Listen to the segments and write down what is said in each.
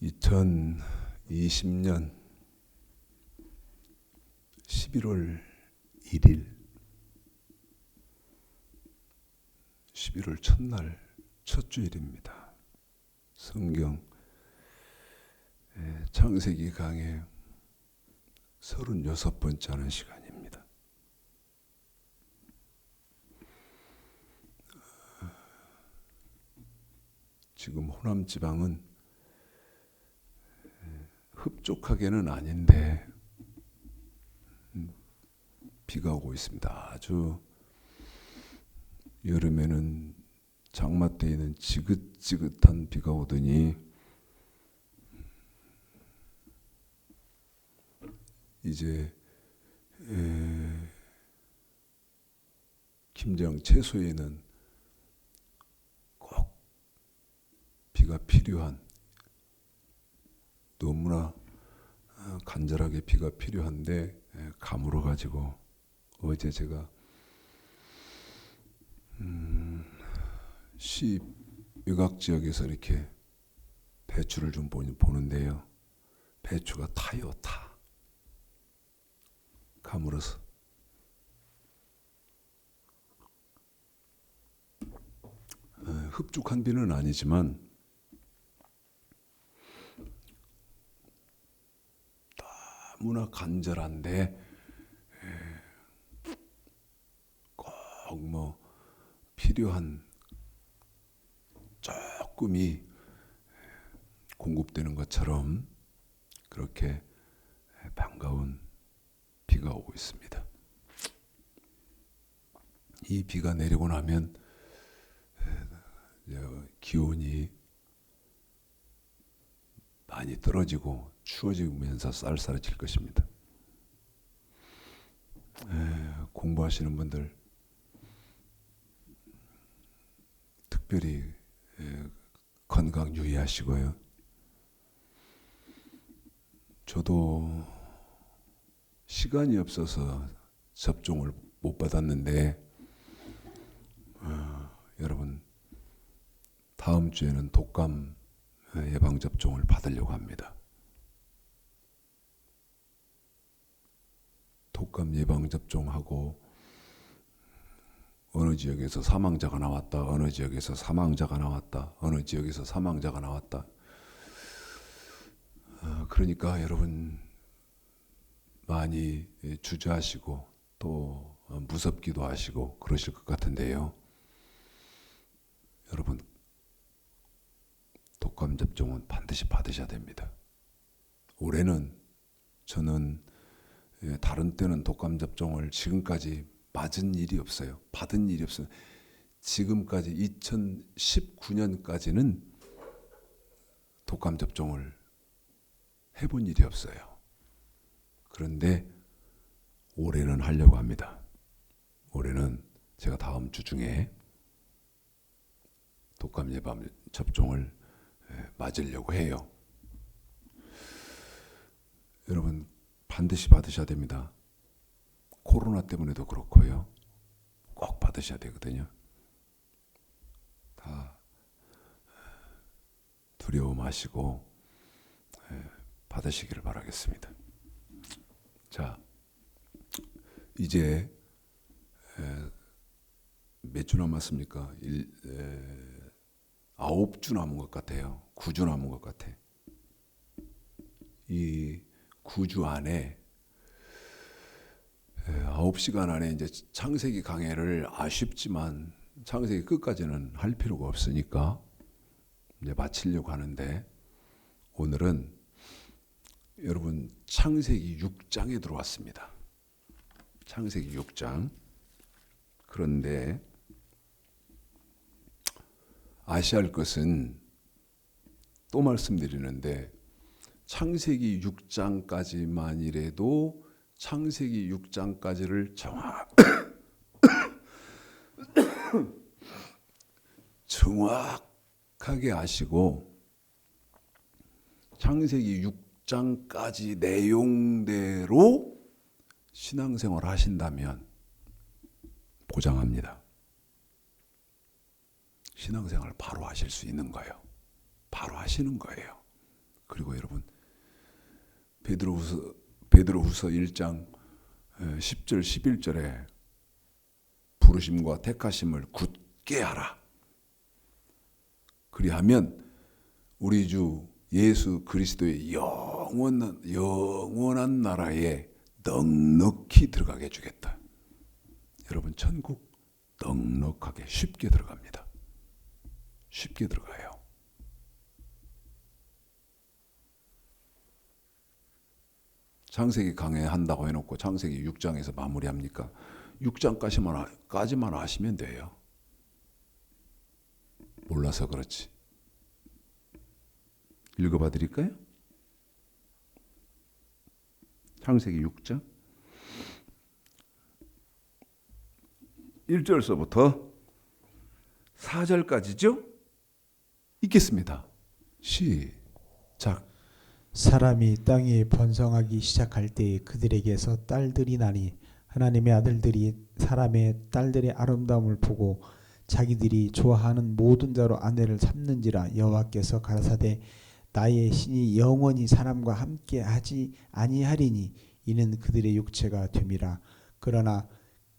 2020년 11월 1일 11월 첫날 첫 주일입니다. 성경 창세기 강의 36번째 하는 시간입니다. 지금 호남 지방은 흡족하게는 아닌데 비가 오고 있습니다. 아주 여름에는 장마 때에는 지긋지긋한 비가 오더니 이제 김장 채소에는 꼭 비가 필요한, 너무나 간절하게 비가 필요한데 가물어 가지고 어제 제가 시 외곽 지역에서 이렇게 배추를 좀 보는데요. 배추가 타요, 타. 가물어서. 흡족한 비는 아니지만 너무나 간절한데 꼭 뭐 필요한 조금이 공급되는 것처럼 그렇게 반가운 비가 오고 있습니다. 이 비가 내리고 나면 기온이 많이 떨어지고 추워지면서 쌀쌀해질 것입니다. 공부하시는 분들 특별히 건강 유의하시고요. 저도 시간이 없어서 접종을 못 받았는데 여러분 다음 주에는 독감 예방 접종을 받으려고 합니다. 독감 예방 접종하고 어느 지역에서 사망자가 나왔다, 어느 지역에서 사망자가 나왔다, 어느 지역에서 사망자가 나왔다. 그러니까 여러분 많이 주저하시고 또 무섭기도 하시고 그러실 것 같은데요. 여러분 독감 접종은 반드시 받으셔야 됩니다. 올해는 저는 다른 때는 독감 접종을 지금까지 맞은 일이 없어요. 받은 일이 없어요. 지금까지 2019년까지는 독감 접종을 해본 일이 없어요. 그런데 올해는 하려고 합니다. 올해는 제가 다음 주 중에 독감 예방 접종을 맞으려고 해요. 여러분 반드시 받으셔야 됩니다. 코로나 때문에도 그렇고요. 꼭 받으셔야 되거든요. 다 두려워 마시고 받으시기를 바라겠습니다. 자, 이제 몇 주 남았습니까? 9주 남은 것 같아요. 9주 남은 것 같아. 이 9주 안에 9시간 안에 이제 창세기 강해를 아쉽지만 창세기 끝까지는 할 필요가 없으니까 이제 마치려고 하는데 오늘은 여러분 창세기 6장에 들어왔습니다. 창세기 6장. 그런데 아셔야 할 것은 또 말씀드리는데 창세기 6장까지만이라도 창세기 6장까지를 정확하게 아시고 창세기 6장까지 내용대로 신앙생활 하신다면 보장합니다. 신앙생활 바로 하실 수 있는 거예요. 바로 하시는 거예요. 그리고 여러분 베드로후서 1장 10절 11절에 부르심과 택하심을 굳게 하라. 그리하면 우리 주 예수 그리스도의 영원한 나라에 넉넉히 들어가게 해주겠다. 여러분 천국 넉넉하게 쉽게 들어갑니다. 쉽게 들어가요. 창세기 강해한다고 해놓고 창세기 6장에서 마무리합니까? 6장까지만 아시면 돼요. 몰라서 그렇지. 읽어봐 드릴까요? 창세기 6장 1절서부터 4절까지죠? 읽겠습니다. 시작. 사람이 땅에 번성하기 시작할 때에 그들에게서 딸들이 나니 하나님의 아들들이 사람의 딸들의 아름다움을 보고 자기들이 좋아하는 모든 자로 아내를 삼는지라. 여호와께서 가라사대 나의 신이 영원히 사람과 함께 하지 아니하리니 이는 그들의 육체가 됨이라. 그러나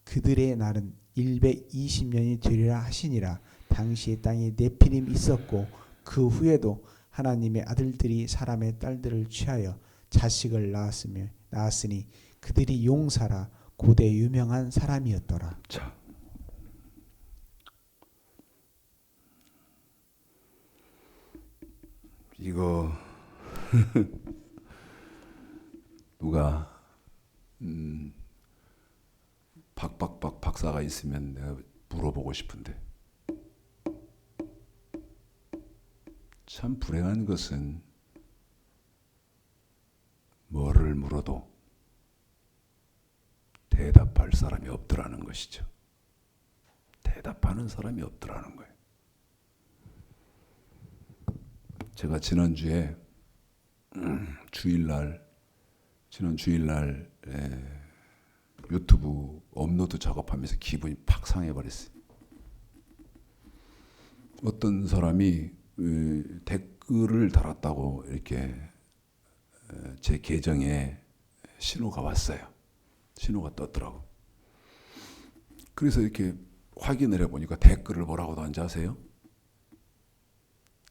그들의 날은 120년이 되리라 하시니라. 당시에 땅에 네피림이 있었고 그 후에도 하나님의 아들들이 사람의 딸들을 취하여 자식을 낳았으니 그들이 용사라. 고대 유명한 사람이었더라. 자, 이거 누가 박박박 박사가 있으면 내가 물어보고 싶은데, 참 불행한 것은 뭐를 물어도 대답할 사람이 없더라는 것이죠. 대답하는 사람이 없더라는 거예요. 제가 지난 주일날 유튜브 업로드 작업하면서 기분이 팍 상해버렸어요. 어떤 사람이 댓글을 달았다고 이렇게 제 계정에 신호가 왔어요. 신호가 떴더라고. 그래서 이렇게 확인을 해보니까 댓글을 뭐라고 하는지 아세요?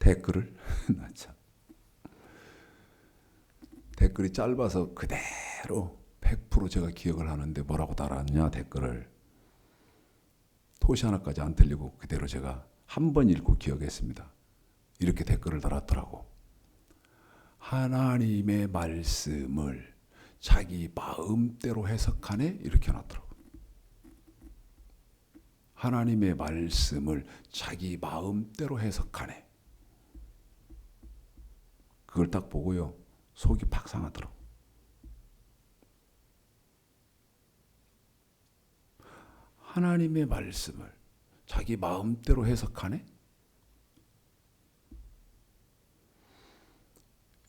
댓글을 나 참. 댓글이 짧아서 그대로 100% 제가 기억을 하는데 뭐라고 달았냐 댓글을. 토시 하나까지 안 틀리고 그대로 제가 한 번 읽고 기억했습니다. 이렇게 댓글을 달았더라고. 하나님의 말씀을 자기 마음대로 해석하네? 이렇게 놨더라고. 하나님의 말씀을 자기 마음대로 해석하네. 그걸 딱 보고요, 속이 팍 상하더라고. 하나님의 말씀을 자기 마음대로 해석하네?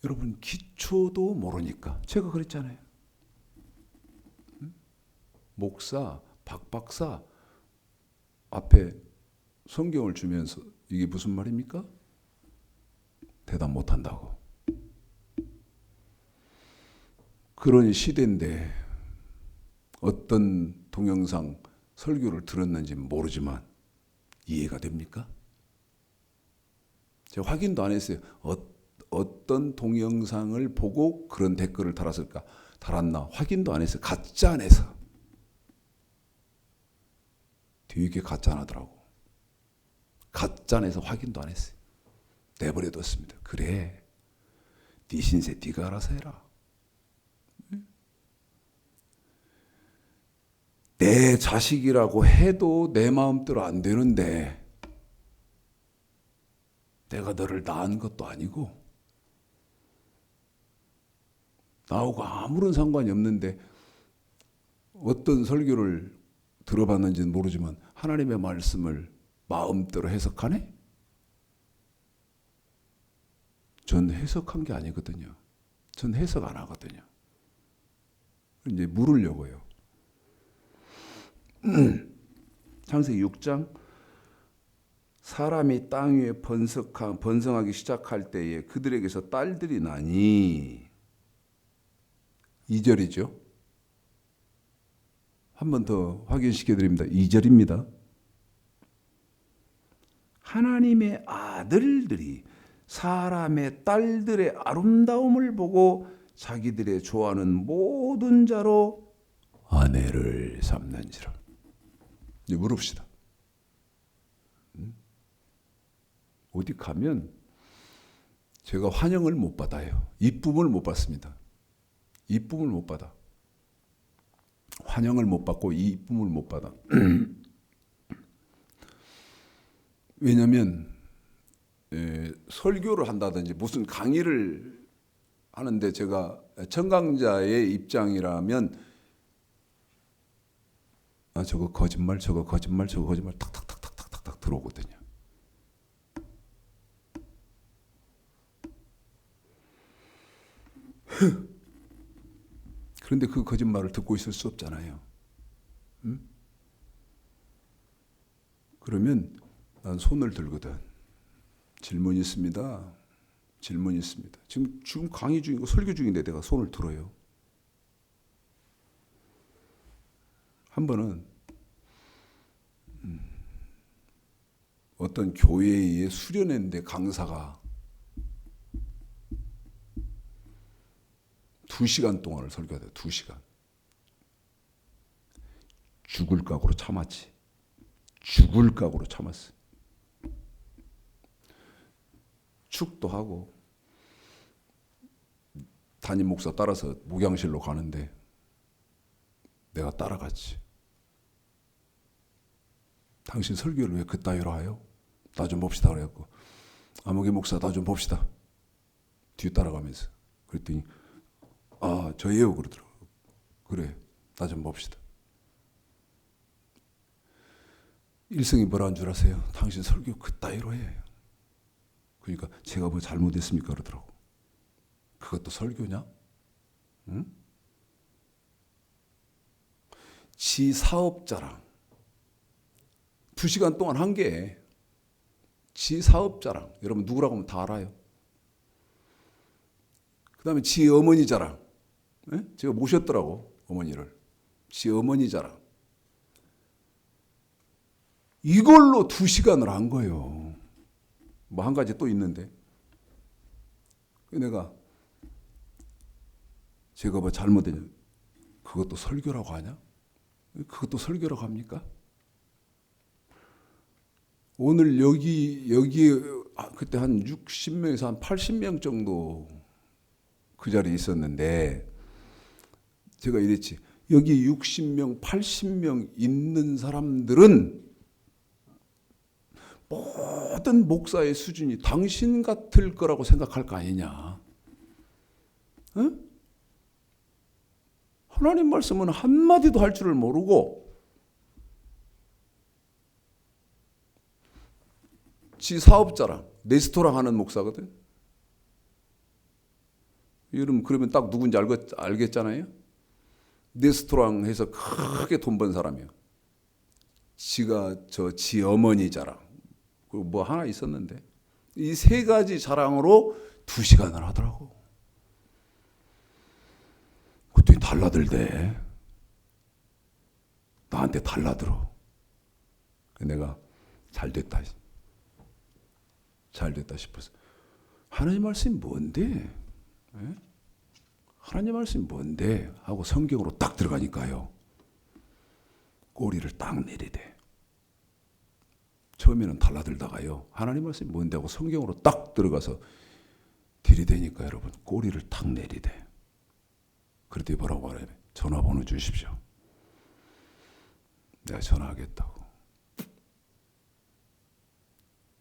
여러분 기초도 모르니까. 제가 그랬잖아요. 목사, 박 박사 앞에 성경을 주면서 이게 무슨 말입니까? 대답 못한다고. 그런 시대인데 어떤 동영상 설교를 들었는지 모르지만 이해가 됩니까? 제가 확인도 안 했어요. 어떤 동영상을 보고 그런 댓글을 달았나 확인도 안 했어요. 가짜 안에서. 되게 가짜 안하더라고. 가짜 안에서 확인도 안 했어요. 내버려뒀습니다. 그래, 네 신세 네가 알아서 해라. 내 자식이라고 해도 내 마음대로 안 되는데 내가 너를 낳은 것도 아니고 나하고 아무런 상관이 없는데 어떤 설교를 들어봤는지는 모르지만 하나님의 말씀을 마음대로 해석하네? 전 해석한 게 아니거든요. 전 해석 안 하거든요. 이제 물으려고요. 창세기 6장 사람이 땅 위에 번성하기 시작할 때에 그들에게서 딸들이 나니. 2절이죠. 한 번 더 확인시켜 드립니다. 2절입니다. 하나님의 아들들이 사람의 딸들의 아름다움을 보고 자기들의 좋아하는 모든 자로 아내를 삼는지라. 이제 물읍시다. 어디 가면 제가 환영을 못 받아요. 이쁨을 못 받습니다. 이쁨을 못 받아. 환영을 못 받고 이쁨을 못 받아. 왜냐하면 설교를 한다든지 무슨 강의를 하는데 제가 청강자의 입장이라면 저거 거짓말 탁탁탁탁탁탁 들어오거든요. 그런데 그 거짓말을 듣고 있을 수 없잖아요. 그러면 난 손을 들거든. 질문 있습니다. 질문 있습니다. 지금 강의 중이고 설교 중인데 내가 손을 들어요. 한 번은 어떤 교회에 수련했는데 강사가 2시간 동안을 설교하대요. 2시간. 죽을 각오로 참았지. 죽을 각오로 참았어. 축도하고 담임 목사 따라서 목양실로 가는데 내가 따라갔지. 당신 설교를 왜 그따위로 하요? 나 좀 봅시다 그래갖고 아무개 목사 나 좀 봅시다. 뒤에 따라가면서 그랬더니 저예요 그러더라고. 그래 나 좀 봅시다. 일성이 뭐라는 줄 아세요? 당신 설교 그따위로 해. 그러니까 제가 뭐 잘못했습니까 그러더라고. 그것도 설교냐? 응? 지 사업 자랑 2시간 동안 한 게 지 사업 자랑. 여러분 누구라고 하면 다 알아요. 그 다음에 지 어머니 자랑. 네? 제가 모셨더라고 어머니를. 지 어머니 자랑. 이걸로 2시간을 한 거예요. 뭐 한 가지 또 있는데. 내가 제가 뭐 잘못했냐. 그것도 설교라고 하냐? 그것도 설교라고 합니까? 오늘 여기 그때 한 60명에서 한 80명 정도 그 자리에 있었는데 제가 이랬지. 여기 60명, 80명 있는 사람들은 모든 목사의 수준이 당신 같을 거라고 생각할 거 아니냐. 응? 하나님 말씀은 한마디도 할 줄을 모르고 지 사업자랑 레스토랑 하는 목사거든. 여러분 그러면 딱 누군지 알겠잖아요. 레스토랑 해서 크게 돈 번 사람이에요. 지가 지 어머니 자랑 그리고 뭐 하나 있었는데 이 3가지 자랑으로 2시간을 하더라고. 그때 달라들대. 나한테 달라들어. 내가 잘됐다 싶어서 하나님 말씀이 뭔데? 에? 하나님 말씀이 뭔데? 하고 성경으로 딱 들어가니까요. 꼬리를 딱 내리대. 처음에는 달라들다가요. 하나님 말씀이 뭔데 하고 성경으로 딱 들어가서 들이대니까 여러분 꼬리를 탁 내리대. 그랬더니 뭐라고 말해요? 전화번호 주십시오. 내가 전화하겠다고.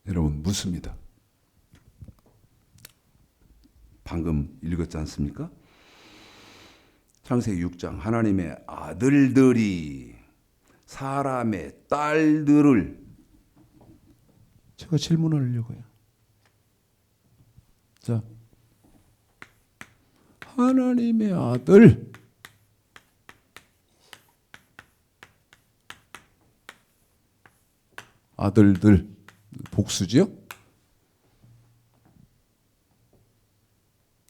여러분 묻습니다. 방금 읽었지 않습니까? 창세기 6장 하나님의 아들들이 사람의 딸들을 제가 질문을 하려고요. 자, 하나님의 아들들 복수지요?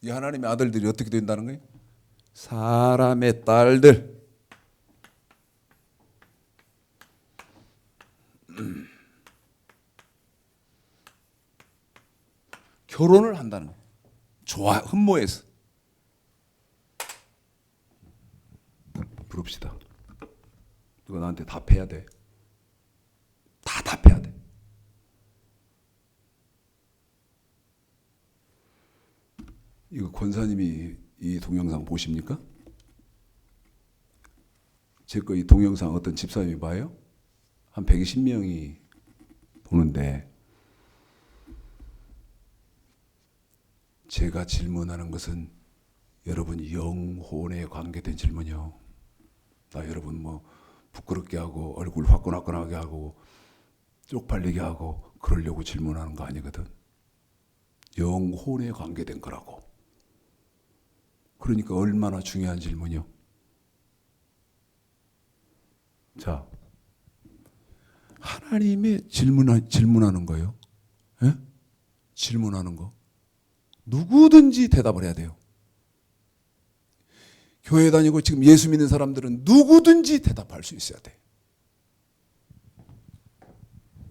이 하나님의 아들들이 어떻게 된다는 거예요? 사람의 딸들. 결혼을 한다는 거예요. 좋아, 흠모해서. 부릅시다. 누가 나한테 답해야 돼. 다 답해야 돼. 이거 권사님이 이 동영상 보십니까? 제 거 이 동영상 어떤 집사님이 봐요? 한 120명이 보는데 제가 질문하는 것은 여러분 영혼에 관계된 질문이요. 나 여러분 뭐 부끄럽게 하고 얼굴 화끈화끈하게 하고 쪽팔리게 하고 그러려고 질문하는 거 아니거든. 영혼에 관계된 거라고. 그러니까 얼마나 중요한 질문이요. 자, 하나님의 질문하는 거예요. 예? 질문하는 거. 누구든지 대답을 해야 돼요. 교회 다니고 지금 예수 믿는 사람들은 누구든지 대답할 수 있어야 돼.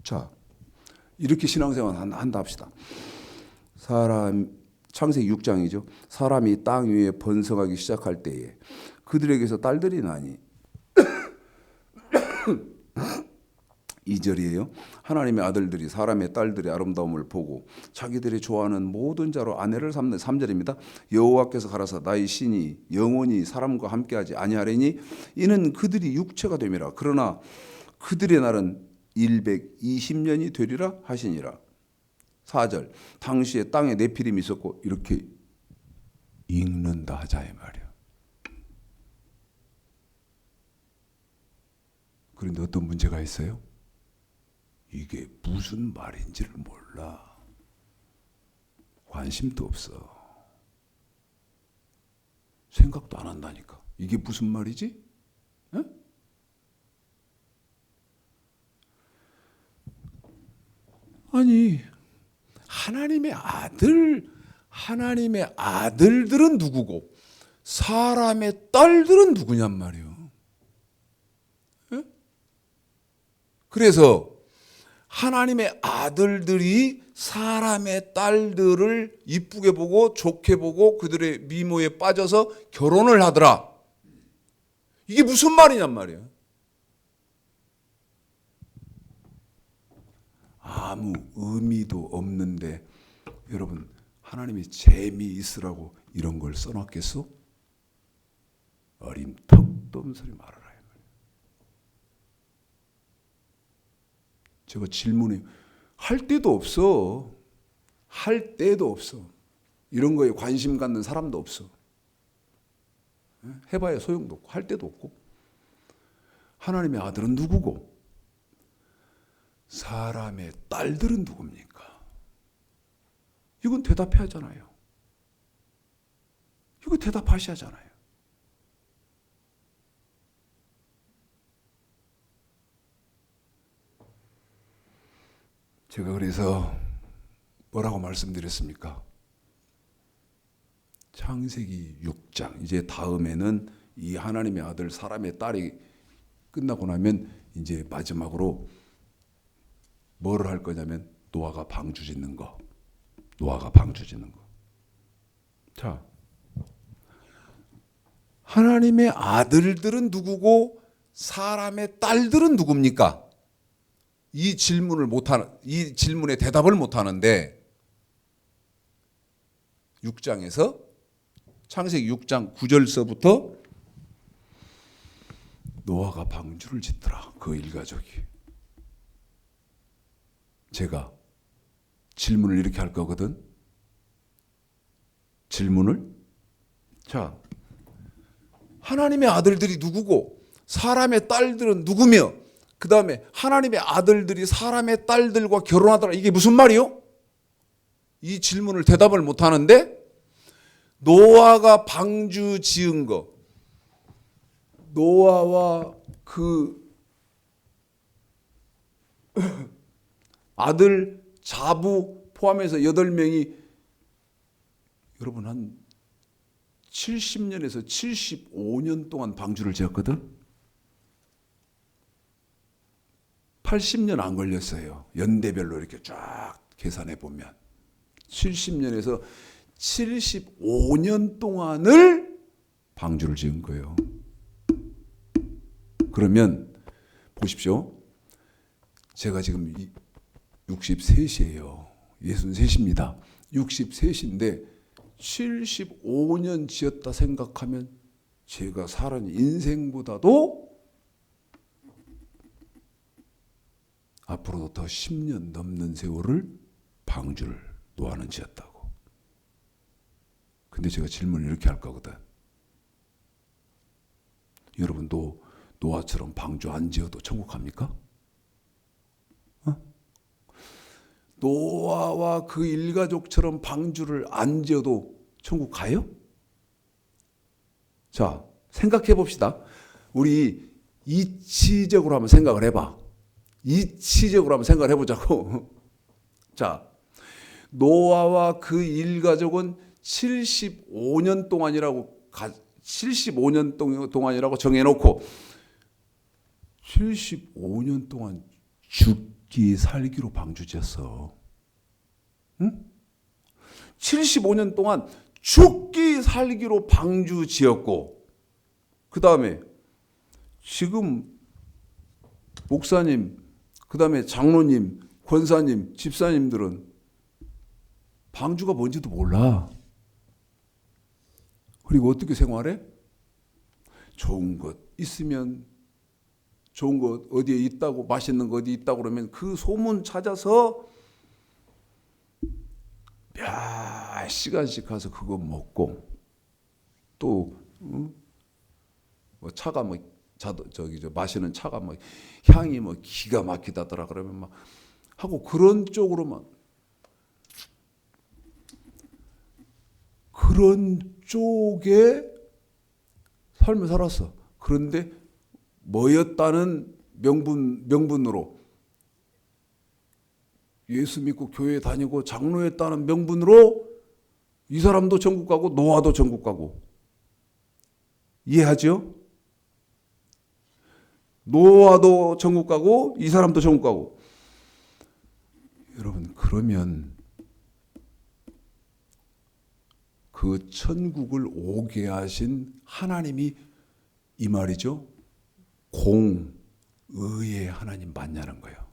자, 이렇게 신앙생활 한다 합시다. 창세기 6장이죠. 사람이 땅 위에 번성하기 시작할 때에 그들에게서 딸들이 나니 2절이에요. 하나님의 아들들이 사람의 딸들의 아름다움을 보고 자기들이 좋아하는 모든 자로 아내를 삼는 3절입니다. 여호와께서 가라사 나의 신이 영원히 사람과 함께하지 아니하리니 이는 그들이 육체가 됨이라. 그러나 그들의 날은 120년이 되리라 하시니라. 4절 당시에 땅에 네피림이 있었고 이렇게 읽는다 하자 이 말이야. 그런데 어떤 문제가 있어요? 이게 무슨 말인지를 몰라. 관심도 없어. 생각도 안 한다니까. 이게 무슨 말이지? 에? 아니 하나님의 아들들은 누구고 사람의 딸들은 누구냔 말이에요. 에? 그래서 하나님의 아들들이 사람의 딸들을 이쁘게 보고 좋게 보고 그들의 미모에 빠져서 결혼을 하더라. 이게 무슨 말이냔 말이야. 아무 의미도 없는데 여러분 하나님이 재미있으라고 이런 걸 써놨겠어? 어림턱도 없는 소리 말아라. 제가 질문이 할 데도 없어. 할 데도 없어. 이런 거에 관심 갖는 사람도 없어. 해봐야 소용도 없고 할 데도 없고. 하나님의 아들은 누구고 사람의 딸들은 누굽니까? 이건 대답해야 하잖아요. 이거 대답하셔야 하잖아요. 제가 그래서 뭐라고 말씀드렸습니까? 창세기 6장 이제 다음에는 이 하나님의 아들 사람의 딸이 끝나고 나면 이제 마지막으로 뭐를 할 거냐면 노아가 방주 짓는 거. 노아가 방주 짓는 거. 자, 하나님의 아들들은 누구고 사람의 딸들은 누굽니까? 이 질문에 대답을 못 하는데 6장에서 창세기 6장 9절서부터 노아가 방주를 짓더라. 그 일가족이. 제가 질문을 이렇게 할 거거든. 질문을. 자, 하나님의 아들들이 누구고 사람의 딸들은 누구며 그 다음에 하나님의 아들들이 사람의 딸들과 결혼하더라. 이게 무슨 말이요? 이 질문을 대답을 못 하는데 노아가 방주 지은 거 노아와 그 아들, 자부 포함해서 8명이 여러분 한 70년에서 75년 동안 방주를 지었거든. 80년 안 걸렸어요. 연대별로 이렇게 쫙 계산해 보면 70년에서 75년 동안을 방주를 지은 거예요. 그러면 보십시오. 제가 지금 63이에요. 63입니다. 63인데 75년 지었다 생각하면 제가 살은 인생보다도 앞으로도 더 10년 넘는 세월을 방주를 노아는 지었다고. 근데 제가 질문을 이렇게 할 거거든. 여러분도 노아처럼 방주 안 지어도 천국 갑니까? 노아와 그 일가족처럼 방주를 안 지어도 천국 가요? 자, 생각해 봅시다. 우리 이치적으로 한번 생각을 해봐. 이치적으로 한번 생각을 해보자고. 자, 노아와 그 일가족은 75년 동안이라고 정해놓고 75년 동안 죽기 살기로 방주 지었어. 응? 75년 동안 죽기 살기로 방주 지었고, 그 다음에 지금 목사님, 그 다음에 장로님, 권사님, 집사님들은 방주가 뭔지도 몰라. 그리고 어떻게 생활해? 좋은 것 있으면, 좋은 것 어디에 있다고, 맛있는 거 어디 있다고 그러면 그 소문 찾아서 몇 시간씩 가서 그거 먹고, 또 뭐 차가 뭐 마시는 차가 뭐 향이 뭐 기가 막히다더라 그러면 막 하고 그런 쪽으로만, 그런 쪽에 삶을 살았어. 그런데 뭐였다는 명분으로, 예수 믿고 교회 다니고 장로했다는 명분으로 이 사람도 천국 가고 노아도 천국 가고. 이해하죠? 노아도 천국 가고 이 사람도 천국 가고. 여러분, 그러면 그 천국을 오게 하신 하나님이 이 말이죠. 공의의 하나님 맞냐는 거예요.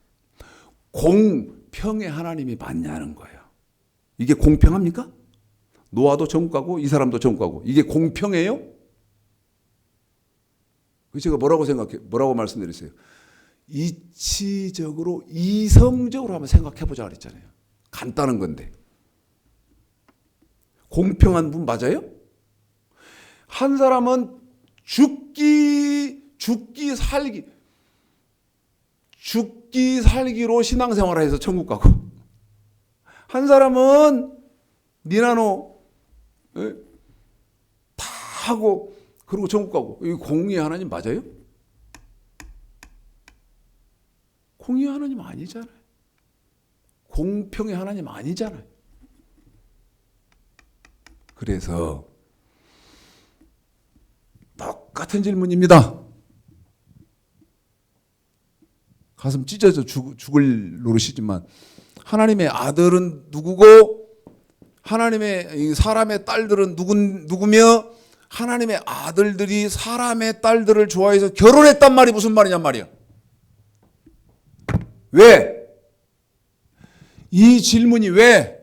공평의 하나님이 맞냐는 거예요. 이게 공평합니까? 노아도 천국 가고 이 사람도 천국 가고. 이게 공평해요? 제가 뭐라고 말씀드렸어요? 이치적으로, 이성적으로 한번 생각해 보자 그랬잖아요. 간단한 건데. 공평한 분 맞아요? 한 사람은 죽기 살기로 신앙생활을 해서 천국 가고, 한 사람은 니나노 다 하고 그리고 천국 가고. 이 공의의 하나님 맞아요? 공의의 하나님 아니잖아요. 공평의 하나님 아니잖아요. 그래서 똑같은 질문입니다. 가슴 찢어져 죽을 노릇이지만, 하나님의 아들은 누구고 하나님의 사람의 딸들은 누구며, 하나님의 아들들이 사람의 딸들을 좋아해서 결혼했단 말이 무슨 말이냔 말이야. 왜? 이 질문이 왜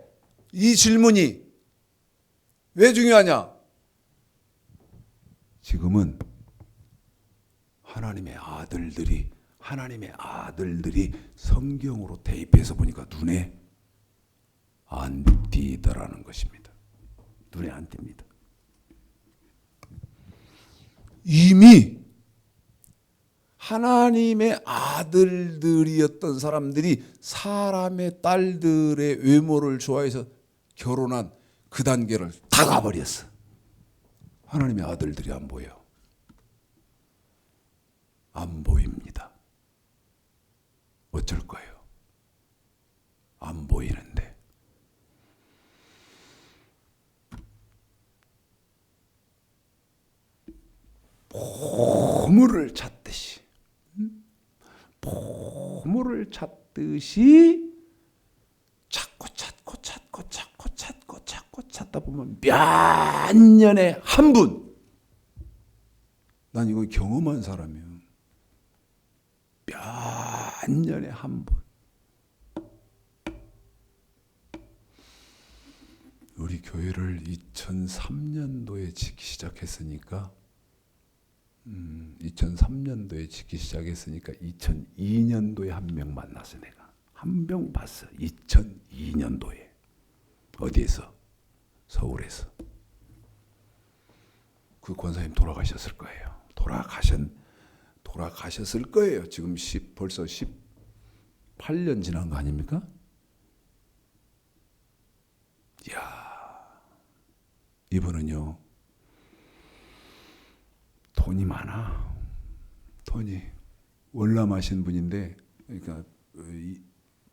중요하냐? 지금은 하나님의 아들들이 성경으로 대입해서 보니까 눈에 안 띄더라는 것입니다. 눈에 안 띕니다. 이미 하나님의 아들들이었던 사람들이 사람의 딸들의 외모를 좋아해서 결혼한 그 단계를 다 가버렸어. 하나님의 아들들이 안 보여. 안 보입니다. 어쩔 거예요? 안 보이는데. 보물을 찾듯이, 보물을 찾듯이 찾고 찾다 보면 몇 년에 한 분. 난 이거 경험한 사람이에요. 몇 년에 한 분. 우리 교회를 2003년도에 짓기 시작했으니까 2003년도에 짓기 시작했으니까 2002년도에 한 명 만났어. 내가 한 명 봤어. 2002년도에 어디에서? 서울에서. 그 권사님 돌아가셨을 거예요. 돌아가셨을 거예요. 지금 벌써 18년 지난 거 아닙니까? 이야, 이분은요 돈이 많아. 돈이 월남하신 분인데, 그러니까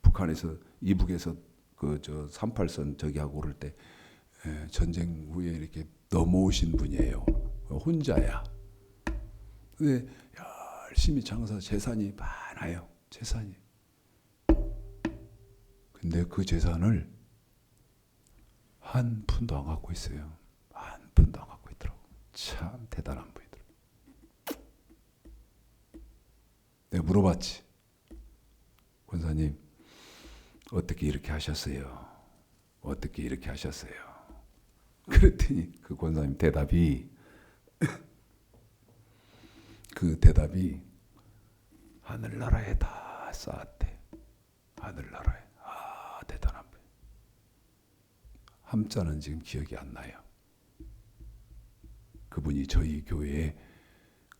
북한에서 이북에서 그 저 38선 저기 하고 그럴 때 전쟁 후에 이렇게 넘어오신 분이에요. 혼자야. 근데 열심히 장사, 재산이 많아요. 재산이. 근데 그 재산을 한 푼도 안 갖고 있어요. 한 푼도 안 갖고 있더라고. 참 대단한 분이더라고. 내가 물어봤지. 권사님, 어떻게 이렇게 하셨어요? 어떻게 이렇게 하셨어요? 그랬더니 그 권사님 대답이 하늘나라에 다 쌓았대. 하늘나라에. 아, 대단한 분. 함자는 지금 기억이 안 나요. 그분이 저희 교회에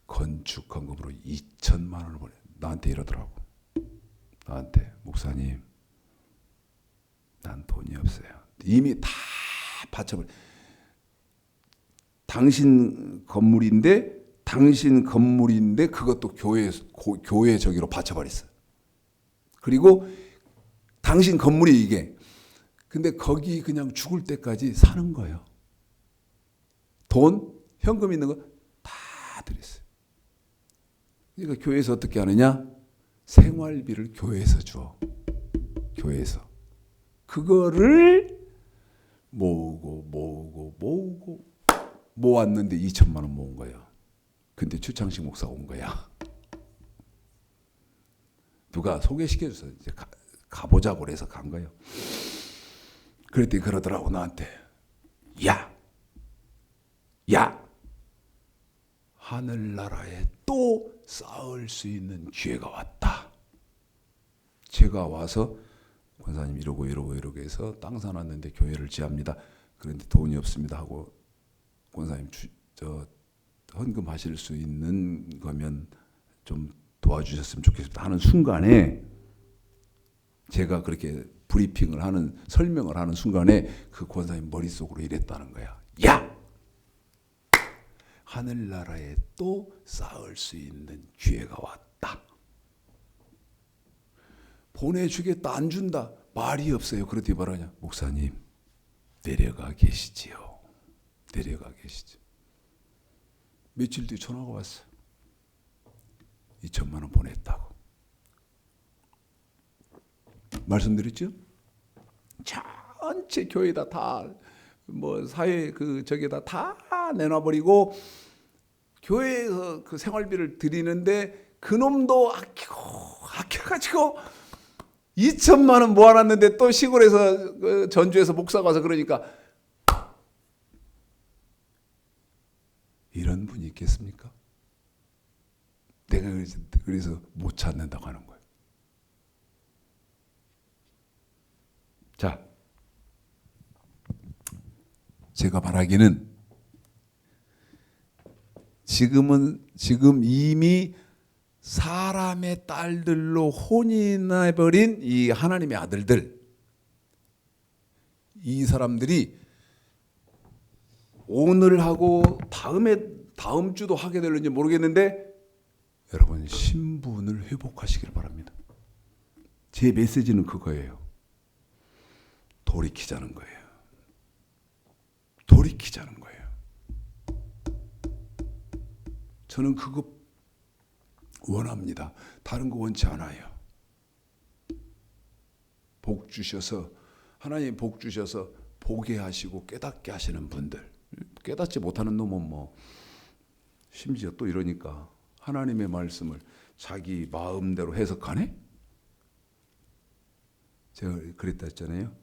건축 헌금으로 2천만 원을 보내. 나한테 이러더라고. 나한테, 목사님, 난 돈이 없어요. 이미 다 바쳐버려. 당신 건물인데 그것도 교회 저기로 바쳐버렸어. 그리고 당신 건물이 이게. 근데 거기 그냥 죽을 때까지 사는 거예요. 돈, 현금 있는 거 다 드렸어요. 그러니까 교회에서 어떻게 하느냐? 생활비를 교회에서 줘. 교회에서. 그거를 모았는데 2천만 원 모은 거예요. 근데 추창식 목사가 온 거야. 누가 소개시켜줘서 이제 가보자고 그래서 간 거예요. 그랬더니 그러더라고 나한테. 야, 하늘나라에 또 쌓을 수 있는 기회가 왔다. 제가 와서 권사님 이러고 해서 땅 사놨는데 교회를 지합니다. 그런데 돈이 없습니다 하고, 권사님 헌금하실 수 있는 거면 좀 도와주셨으면 좋겠습니다 하는 순간에, 제가 그렇게 브리핑을 하는, 설명을 하는 순간에 그 권사님 머릿속으로 이랬다는 거야. 야! 하늘나라에 또 쌓을 수 있는 기회가 왔다. 보내주겠다, 안 준다. 말이 없어요. 그랬더니 뭐라냐? 목사님, 내려가 계시지요. 내려가 계시죠. 며칠 뒤에 전화가 왔어. 2천만 원 보냈다고. 말씀드렸죠? 전체 교회에다 다, 사회 저기에다 다 내놔버리고, 교회에서 그 생활비를 드리는데 그놈도 아껴가지고 2천만 원 모아놨는데, 또 시골에서 전주에서 목사가 와서 그러니까, 이런 분이 있겠습니까? 내가 그래서 못 찾는다고 하는 거예요. 자, 제가 말하기는 지금 이미 사람의 딸들로 혼인해버린 이 하나님의 아들들, 이 사람들이 오늘 하고 다음 주도 하게 될는지 모르겠는데, 여러분 신분을 회복하시길 바랍니다. 제 메시지는 그거예요. 돌이키자는 거예요. 돌이키자는 거예요. 저는 그거 원합니다. 다른 거 원치 않아요. 복 주셔서, 하나님 복 주셔서 보게 하시고 깨닫게 하시는 분들, 깨닫지 못하는 놈은 뭐 심지어 또 이러니까 하나님의 말씀을 자기 마음대로 해석하네? 제가 그랬다 했잖아요.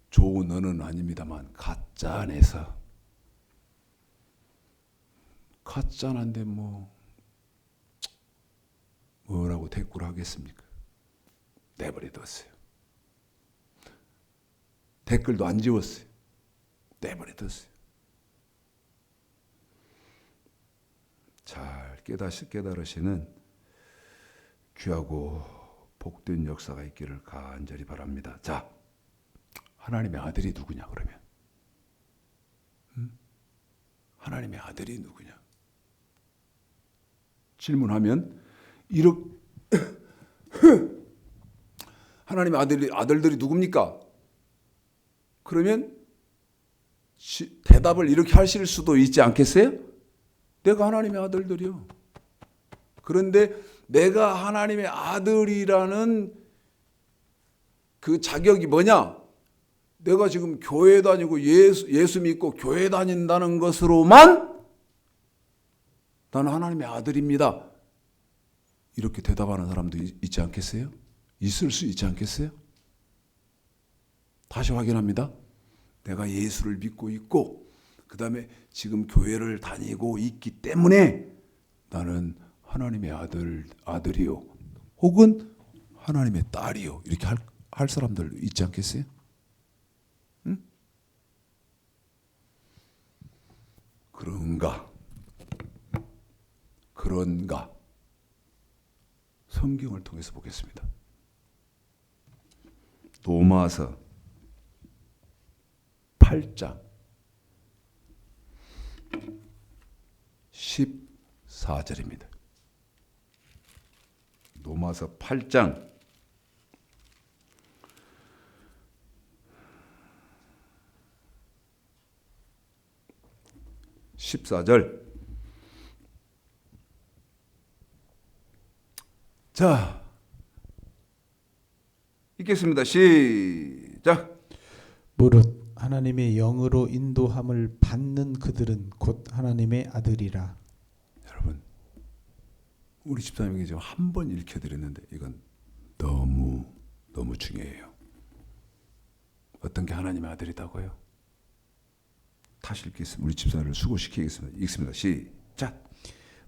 좋은 언어는 아닙니다만 가짜 안에서 가짜난데 뭐라고 대꾸를 하겠습니까? 내버려뒀어요. 댓글도 안 지웠어요. 내버려뒀어요. 잘 깨달으시는 귀하고 복된 역사가 있기를 간절히 바랍니다. 자, 하나님의 아들이 누구냐 그러면? 하나님의 아들이 누구냐? 질문하면 이렇게 하나님의 아들들이 누굽니까? 그러면 대답을 이렇게 하실 수도 있지 않겠어요? 내가 하나님의 아들들이요. 그런데 내가 하나님의 아들이라는 그 자격이 뭐냐? 내가 지금 교회 다니고 예수 믿고 교회 다닌다는 것으로만 나는 하나님의 아들입니다. 이렇게 대답하는 사람도 있지 않겠어요? 있을 수 있지 않겠어요? 다시 확인합니다. 내가 예수를 믿고 있고 그 다음에 지금 교회를 다니고 있기 때문에 나는 하나님의 아들이요. 혹은 하나님의 딸이요. 이렇게 할 사람들 있지 않겠어요? 응? 그런가? 성경을 통해서 보겠습니다. 로마서 8장 14절입니다. 로마서 8장 14절. 자, 읽겠습니다. 시작. 무릇 하나님의 영으로 인도함을 받는 그들은 곧 하나님의 아들이라. 여러분, 우리 집사님에게 지금 한 번 읽혀드렸는데 이건 너무 중요해요. 어떤 게 하나님의 아들이다고요? 다시 읽겠습니다. 우리 집사님을 수고시키겠습니다. 읽습니다. 시작.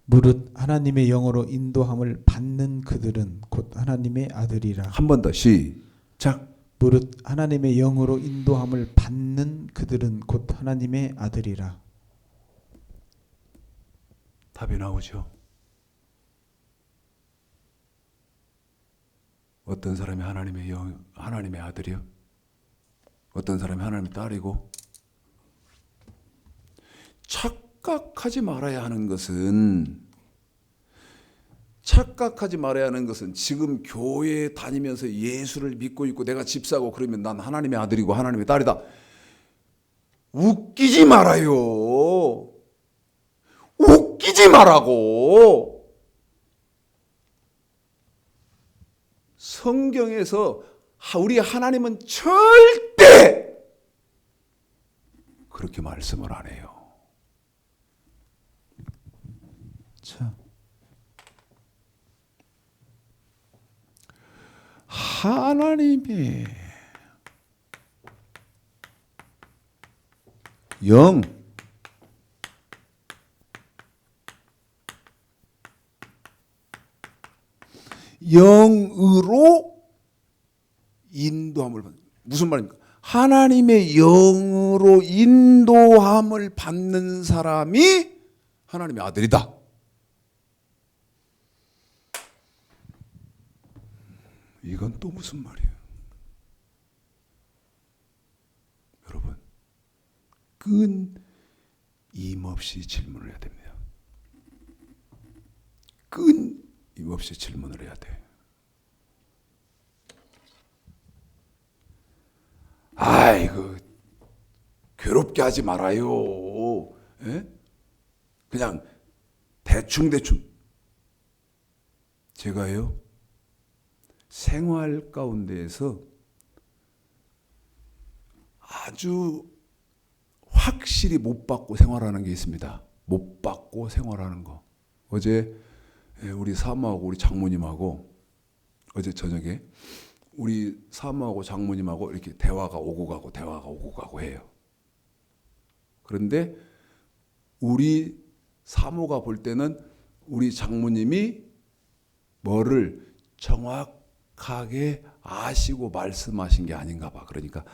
무릇 하나님의 영으로 인도함을 받는 그들은 곧 하나님의 아들이라. 한 번 더 시작. 무릇 하나님의 영으로 인도함을 받는 그들은 곧 하나님의 아들이라. 답이 나오죠. 어떤 사람이 하나님의 아들이요? 어떤 사람이 하나님의 딸이고? 착각하지 말아야 하는 것은 지금 교회에 다니면서 예수를 믿고 있고 내가 집사고 그러면 난 하나님의 아들이고 하나님의 딸이다. 웃기지 말아요. 웃기지 말라고. 성경에서 우리 하나님은 절대 그렇게 말씀을 안 해요. 자, 하나님의 영으로 인도함을 받는, 무슨 말입니까? 하나님의 영으로 인도함을 받는 사람이 하나님의 아들이다. 이건 또 무슨 말이에요? 여러분, 끊임없이 질문을 해야 됩니다. 끊임없이 질문을 해야 돼. 아이고 괴롭게 하지 말아요. 예? 그냥 대충 제가요 생활 가운데에서 아주 확실히 못 받고 생활하는 게 있습니다. 못 받고 생활하는 거. 어제 우리 사모하고 우리 장모님하고 어제 저녁에 우리 사모하고 장모님하고 이렇게 대화가 오고 가고 해요. 그런데 우리 사모가 볼 때는 우리 장모님이 뭐를 정확하게 아시고 말씀하신 게 아닌가 봐. 그러니까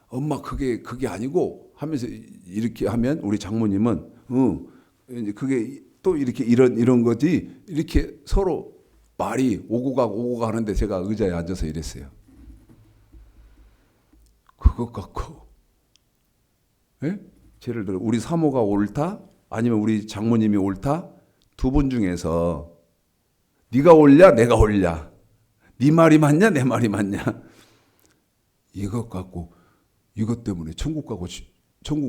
엄마 그게 아니고 하면서 이렇게 하면 우리 장모님은 이제 그게 또 이렇게 이런 거지 이렇게 서로 말이 오고 가고 하는데 제가 의자에 앉아서 이랬어요. 그것 갖고 예를 들어 우리 사모가 옳다 아니면 우리 장모님이 옳다 두 분 중에서 네가 옳냐 내가 옳냐 네 말이 맞냐 내 말이 맞냐 이것 갖고 이것 때문에 천국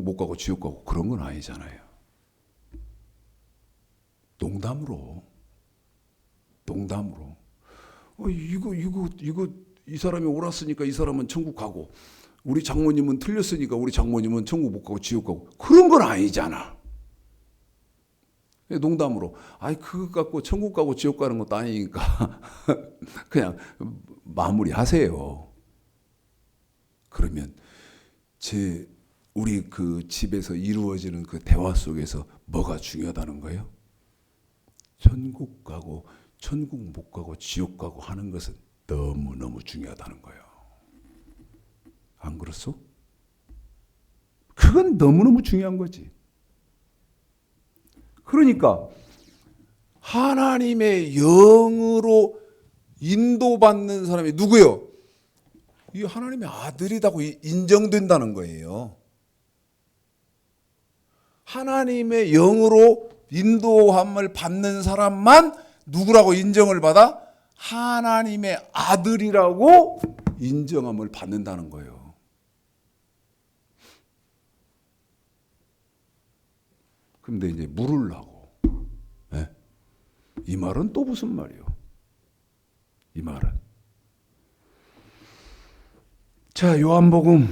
못 가고 지옥 가고 그런 건 아니잖아요. 농담으로 이거 이 사람이 옳았으니까 이 사람은 천국 가고 우리 장모님은 틀렸으니까 우리 장모님은 천국 못 가고 지옥 가고 그런 건 아니잖아. 농담으로 그거 갖고 천국 가고 지옥 가는 것도 아니니까 그냥 마무리하세요. 그러면 우리 그 집에서 이루어지는 그 대화 속에서 뭐가 중요하다는 거예요? 천국 가고 천국 못 가고 지옥 가고 하는 것은 너무너무 중요하다는 거예요. 안 그렇소? 그건 너무너무 중요한 거지. 그러니까 하나님의 영으로 인도받는 사람이 누구요? 이 하나님의 아들이라고 인정된다는 거예요. 하나님의 영으로 인도함을 받는 사람만 누구라고 인정을 받아? 하나님의 아들이라고 인정함을 받는다는 거예요. 근데 이제 물으려고. 이 말은 또 무슨 말이요? 이 말은. 자, 요한복음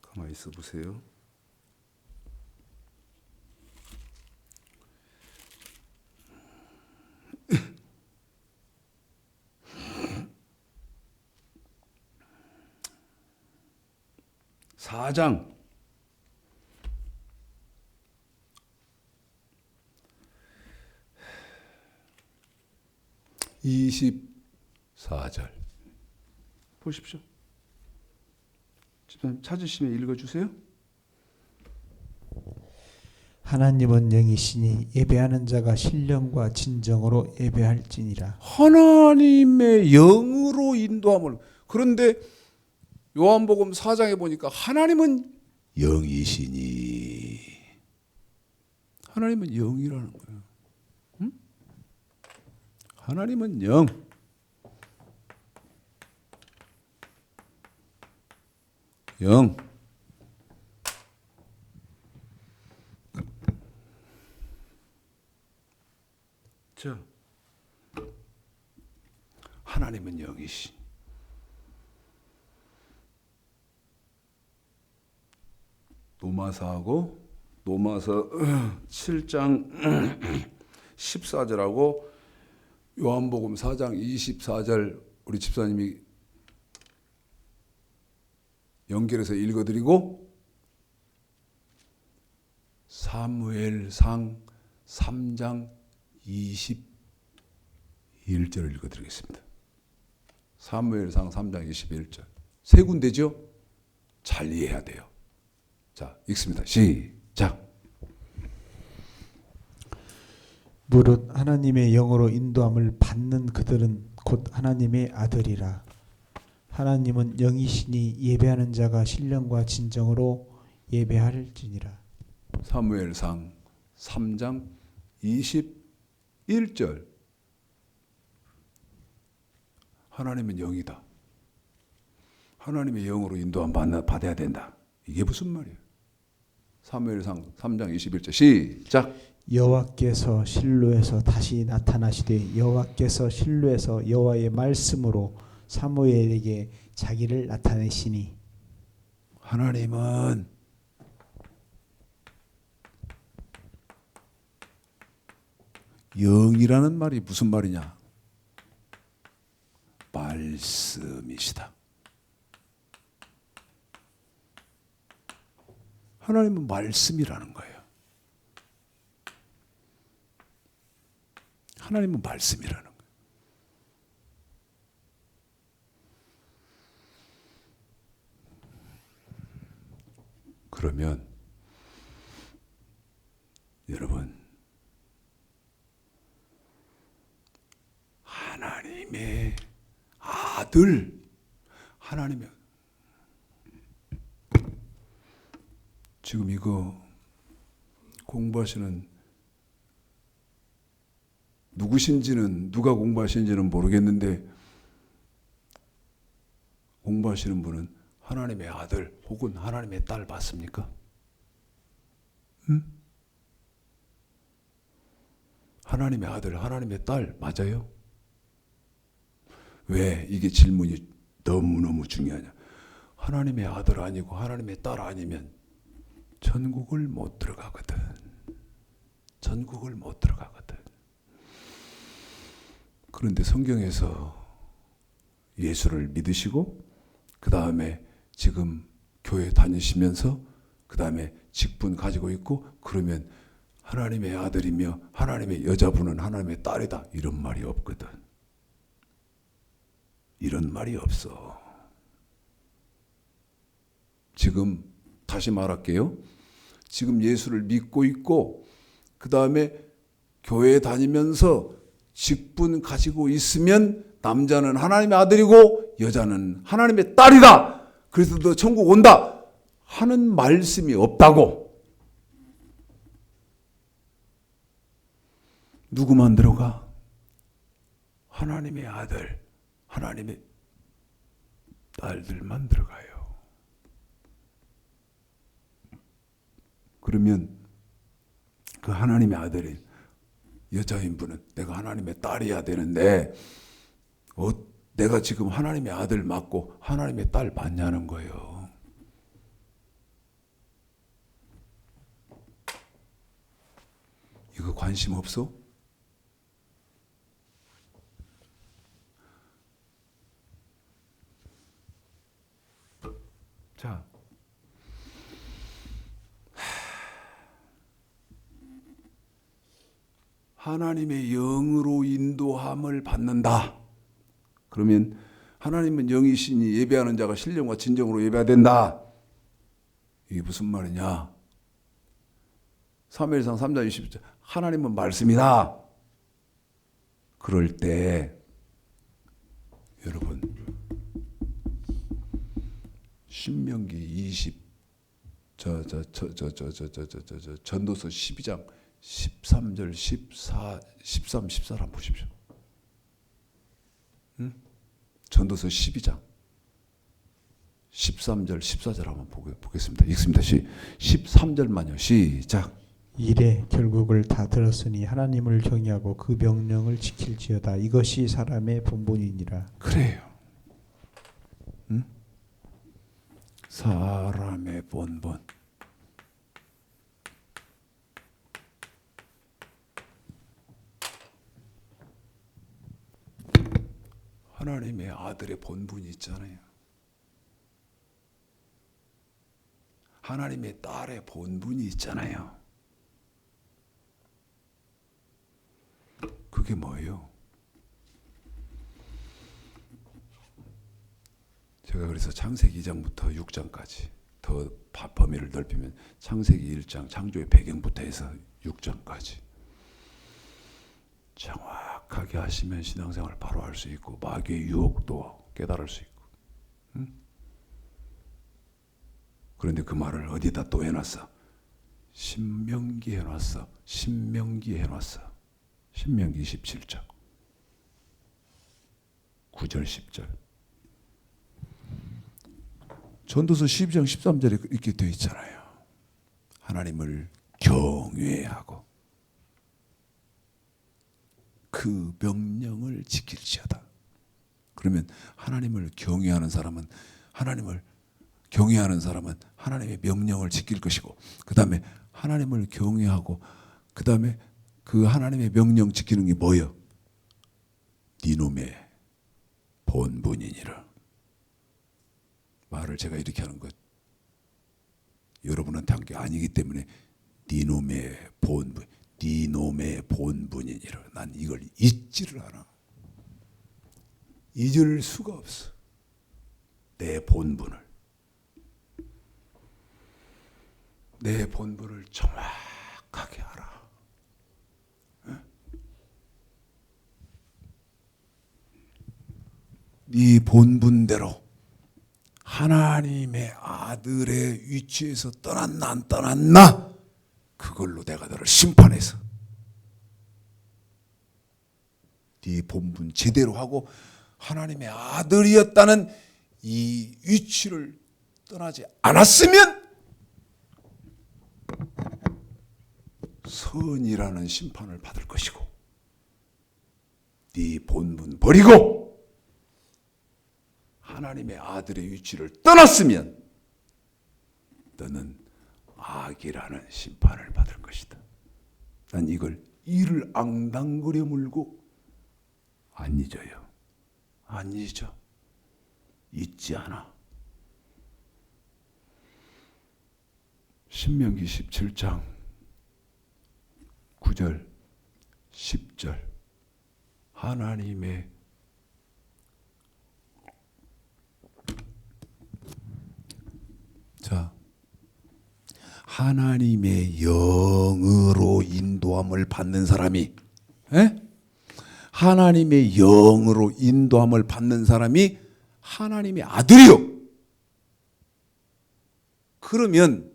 '가만히 있어 보세요. (4장) 24절 보십시오. 집사님 찾으시면 읽어주세요. 하나님은 영이시니 예배하는 자가 신령과 진정으로 예배할지니라. 하나님의 영으로 인도함을. 그런데 요한복음 4장에 보니까 하나님은 영이시니. 하나님은 영이라는 거예요. 응? 하나님은 영. 영. 자, 하나님은 영이시. 노마서하고 노마서 7장 14절하고 요한복음 4장 24절 우리 집사님이 연결해서 읽어드리고 사무엘상 3장 21절을 읽어드리겠습니다. 사무엘상 3장 21절. 세 군데죠? 잘 이해해야 돼요. 자, 읽습니다. 시작. 무릇 하나님의 영으로 인도함을 받는 그들은 곧 하나님의 아들이라. 하나님은 영이시니 예배하는 자가 신령과 진정으로 예배할지니라. 사무엘상 3장 21절. 하나님은 영이다. 하나님의 영으로 인도함 받아야 된다. 이게 무슨 말이에요? 사무엘상 3장 21절 시작. 여호와께서 실로에서 다시 나타나시되 여호와께서 실로에서 여호와의 말씀으로 사무엘에게 자기를 나타내시니. 하나님은 영이라는 말이 무슨 말이냐? 말씀이시다. 하나님은 말씀이라는 거예요. 하나님은 말씀이라는 거예요. 그러면 여러분, 하나님의 아들, 하나님의 지금 이거 공부하시는 누구신지는 누가 공부하시는지는 모르겠는데 공부하시는 분은 하나님의 아들 혹은 하나님의 딸 맞습니까? 응? 하나님의 아들, 하나님의 딸 맞아요? 왜 이게 질문이 너무너무 중요하냐? 하나님의 아들 아니고 하나님의 딸 아니면 천국을 못 들어가거든. 천국을 못 들어가거든. 그런데 성경에서 예수를 믿으시고 그 다음에 지금 교회 다니시면서 그 다음에 직분 가지고 있고 그러면 하나님의 아들이며 하나님의 여자분은 하나님의 딸이다 이런 말이 없거든. 이런 말이 없어. 지금 다시 말할게요. 지금 예수를 믿고 있고 그 다음에 교회 다니면서 직분 가지고 있으면 남자는 하나님의 아들이고 여자는 하나님의 딸이다. 그래서 너 천국 온다 하는 말씀이 없다고. 누구만 들어가? 하나님의 아들, 하나님의 딸들만 들어가요. 그러면 그 하나님의 아들인 여자인 분은 내가 하나님의 딸이어야 되는데 내가 지금 하나님의 아들 맞고 하나님의 딸 맞냐는 거예요. 이거 관심 없어? 자, 하나님의 영으로 인도함을 받는다. 그러면 하나님은 영이시니 예배하는 자가 신령과 진정으로 예배해야 된다. 이게 무슨 말이냐? 사무엘상 3장 20절 하나님은 말씀이다. 그럴 때 여러분 신명기 20 전도서 12장 13절 13 14 한번 보십시오. 응? 전도서 12장 13절 14절 한번 보겠습니다. 읽습니다. 13절만요. 시작. 이래 결국을 다 들었으니 하나님을 경외하고 그 명령을 지킬지어다. 이것이 사람의 본분이니라. 그래요. 응? 사람의 본분. 하나님의 아들의 본분이 있잖아요. 하나님의 딸의 본분이 있잖아요. 그게 뭐예요? 제가 그래서 창세기 2장부터 6장까지 더 범위를 넓히면 창세기 1장 창조의 배경부터 해서 6장까지 정확하게 하시면 신앙생활을 바로 할 수 있고 마귀의 유혹도 깨달을 수 있고 그런데 그 말을 어디다 또 해놨어? 신명기 해놨어. 신명기 해놨어. 신명기 17장 9절 10절. 전도서 12장 13절에 이렇게 되어 있잖아요. 하나님을 경외하고 그 명령을 지킬지어다. 그러면 하나님을 경외하는 사람은 하나님의 명령을 지킬 것이고, 그 다음에 하나님을 경외하고, 그 다음에 그 하나님의 명령 지키는 게 뭐예요? 네 놈의 본분이니라. 말을 제가 이렇게 하는 것 여러분한테 한 게 아니기 때문에 네 놈의 본분이니라. 난 이걸 잊지를 않아. 잊을 수가 없어. 내 본분을 정확하게 알아. 네 본분대로 하나님의 아들의 위치에서 떠났나 안 떠났나, 그걸로 내가 너를 심판해서 네 본분 제대로 하고 하나님의 아들이었다는 이 위치를 떠나지 않았으면 선이라는 심판을 받을 것이고, 네 본분 버리고 하나님의 아들의 위치를 떠났으면 너는 악이라는 심판을 받을 것이다. 난 이걸 이를 앙당거려 물고 안 잊어요. 안 잊어. 잊지 않아. 신명기 17장 9절 10절. 하나님의 하나님의 영으로 인도함을 받는 사람이, 하나님의 영으로 인도함을 받는 사람이 하나님의 아들이요. 그러면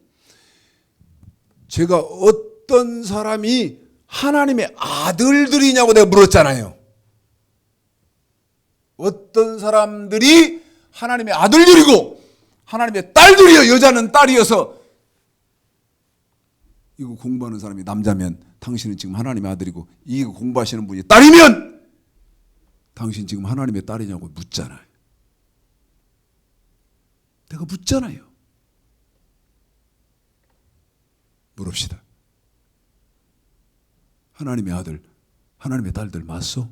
제가 어떤 사람이 하나님의 아들들이냐고 내가 물었잖아요. 어떤 사람들이 하나님의 아들들이고 하나님의 딸들이요. 여자는 딸이어서. 이거 공부하는 사람이 남자면 당신은 지금 하나님의 아들이고, 이거 공부하시는 분이 딸이면 당신 지금 하나님의 딸이냐고 묻잖아요. 내가 묻잖아요. 물읍시다. 하나님의 아들, 하나님의 딸들 맞소?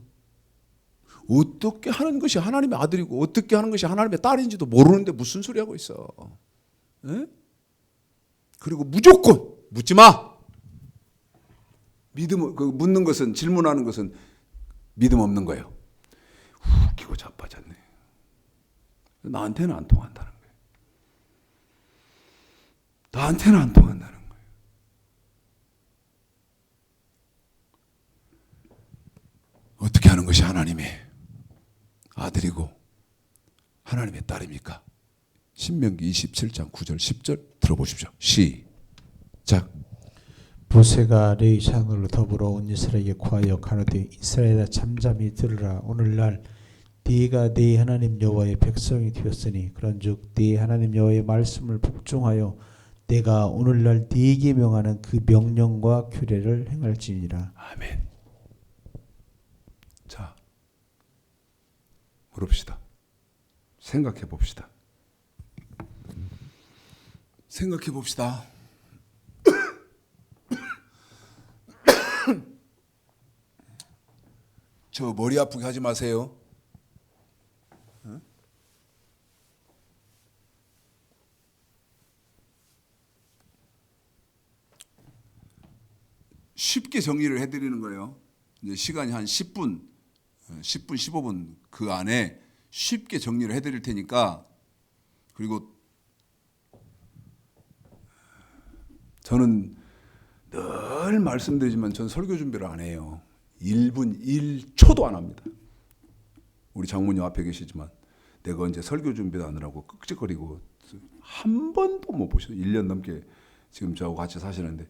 어떻게 하는 것이 하나님의 아들이고 어떻게 하는 것이 하나님의 딸인지도 모르는데 무슨 소리 하고 있어? 에? 그리고 무조건 묻지 마. 묻는 것은, 질문하는 것은 믿음 없는 거예요. 웃기고 자빠졌네. 나한테는 안 통한다는 거예요. 나한테는 안 통한다는 거예요. 어떻게 하는 것이 하나님의 아들이고 하나님의 딸입니까? 신명기 27장 9절 10절 들어보십시오. 시작. 모세가 레위 자손으로 더불어 온 이스라엘에게 구하여 가로되 이스라엘아 잠잠히 들으라. 오늘날 네가 네 하나님 여호와의 백성이 되었으니 그런즉 네 하나님 여호와의 말씀을 복종하여 내가 오늘날 네게 명하는 그 명령과 규례를 행할지니라. 아멘. 자, 물읍시다. 생각해 봅시다. 생각해 봅시다. 저 머리 아프게 하지 마세요. 쉽게 정리를 해드리는 거예요. 이제 시간이 한 10분, 15분 그 안에 쉽게 정리를 해드릴 테니까. 그리고 저는 늘 말씀드리지만 전 설교 준비를 안 해요. 1분 1초도 안 합니다. 우리 장모님 앞에 계시지만 내가 이제 설교 준비도 하느라고 끄적거리고 한 번도 못 보셨어요. 1년 넘게 지금 저하고 같이 사시는데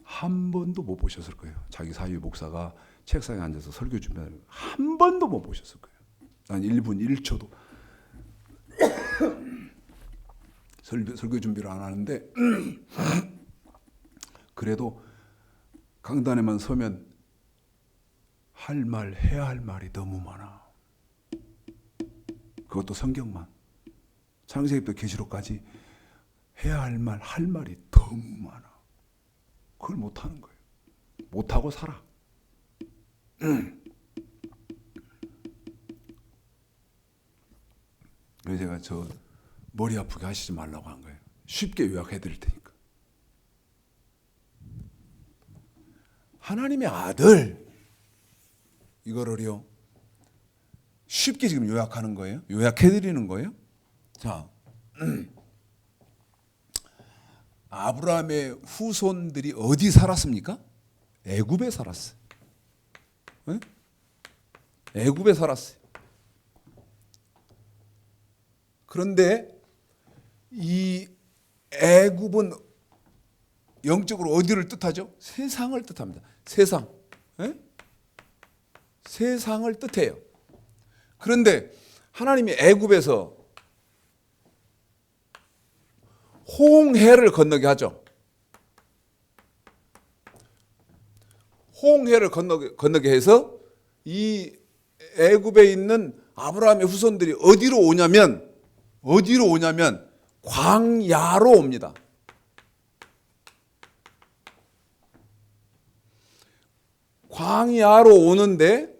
한 번도 못 보셨을 거예요. 자기 사위 목사가 책상에 앉아서 설교 준비하는 한 번도 못 보셨을 거예요. 난 1분 1초도 설교 준비를 안 하는데 그래도 강단에만 서면 할 말, 해야 할 말이 너무 많아. 그것도 성경만. 창세기부터 계시록까지 해야 할 말, 할 말이 너무 많아. 그걸 못하는 거예요. 못하고 살아. 그래서 제가 저 머리 아프게 하시지 말라고 한 거예요. 쉽게 요약해 드릴 테니까. 하나님의 아들, 이거를요 쉽게 지금 요약하는 거예요. 요약해 드리는 거예요. 자, 아브라함의 후손들이 어디 살았습니까? 애굽에 살았어요. 네? 애굽에 살았어요. 그런데 이 애굽은 영적으로 어디를 뜻하죠? 세상을 뜻합니다. 세상. 네? 세상을 뜻해요. 그런데 하나님이 애굽에서 홍해를 건너게 하죠. 홍해를 건너게 해서 이 애굽에 있는 아브라함의 후손들이 어디로 오냐면 광야로 옵니다. 광야로 오는데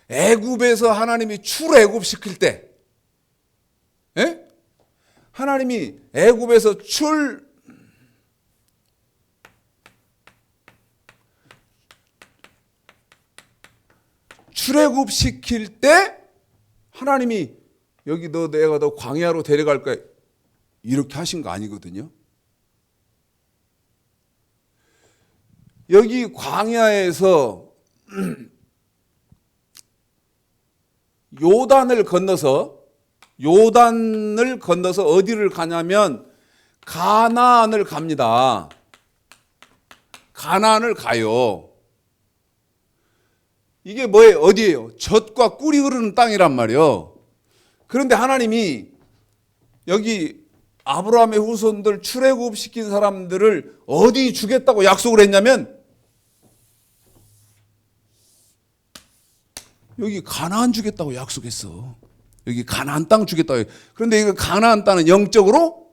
애굽에서 하나님이 출애굽시킬 때, 예? 하나님이 애굽에서 출애굽시킬 때 하나님이 여기 내가 너 광야로 데려갈 거야 이렇게 하신 거 아니거든요. 여기 광야에서 요단을 건너서 어디를 가냐면 가나안을 갑니다. 가나안을 가요. 이게 뭐예요? 어디예요? 젖과 꿀이 흐르는 땅이란 말이에요. 그런데 하나님이 여기 아브라함의 후손들 출애굽시킨 사람들을 어디 주겠다고 약속을 했냐면 여기 가나안 주겠다고 약속했어. 여기 가나안 땅 주겠다고. 그런데 이 가나안 땅은 영적으로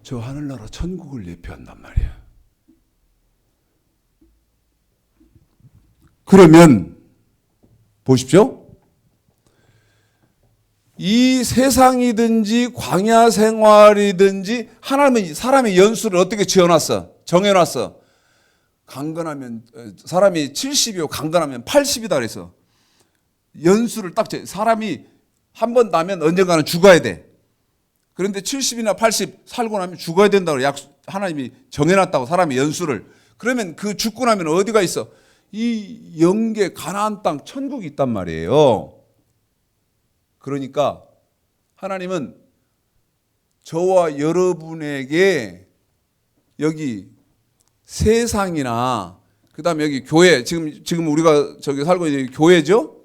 저 하늘나라 천국을 예표한단 말이야. 그러면 보십시오. 이 세상이든지 광야 생활이든지 하나님은 사람의 연수를 어떻게 지어놨어? 정해놨어. 강건하면 사람이 70이고 강건하면 80이다 그래서 연수를 딱 사람이 한 번 나면 언젠가는 죽어야 돼. 그런데 70이나 80 살고 나면 죽어야 된다고 하나님이 정해놨다고 사람의 연수를. 그러면 그 죽고 나면 어디가 있어? 이 영계 가나안 땅 천국이 있단 말이에요. 그러니까 하나님은 저와 여러분에게 여기 세상이나 그다음에 여기 교회 지금 우리가 저기 살고 있는 교회죠.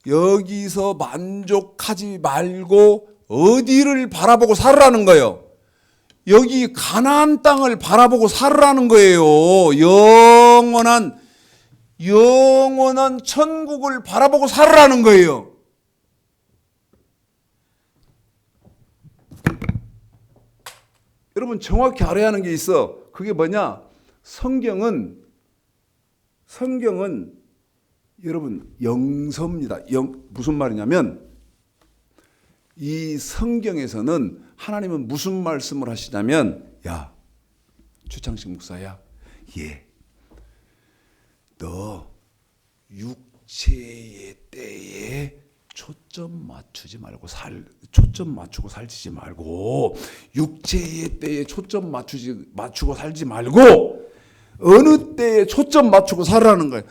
여기서 만족하지 말고 어디를 바라보고 살으라는 거예요. 여기 가나안 땅을 바라보고 살으라는 거예요. 영원한 천국을 바라보고 살으라는 거예요. 여러분 정확히 알아야 하는 게 있어. 그게 뭐냐? 성경은 여러분 영서입니다. 무슨 말이냐면 이 성경에서는 하나님은 무슨 말씀을 하시냐면 야 추창식 목사야 너 육체의 때에 초점 맞추고 살지 말고 육체의 때에 초점 맞추고 살지 말고 어느 때에 초점 맞추고 살라는 거예요.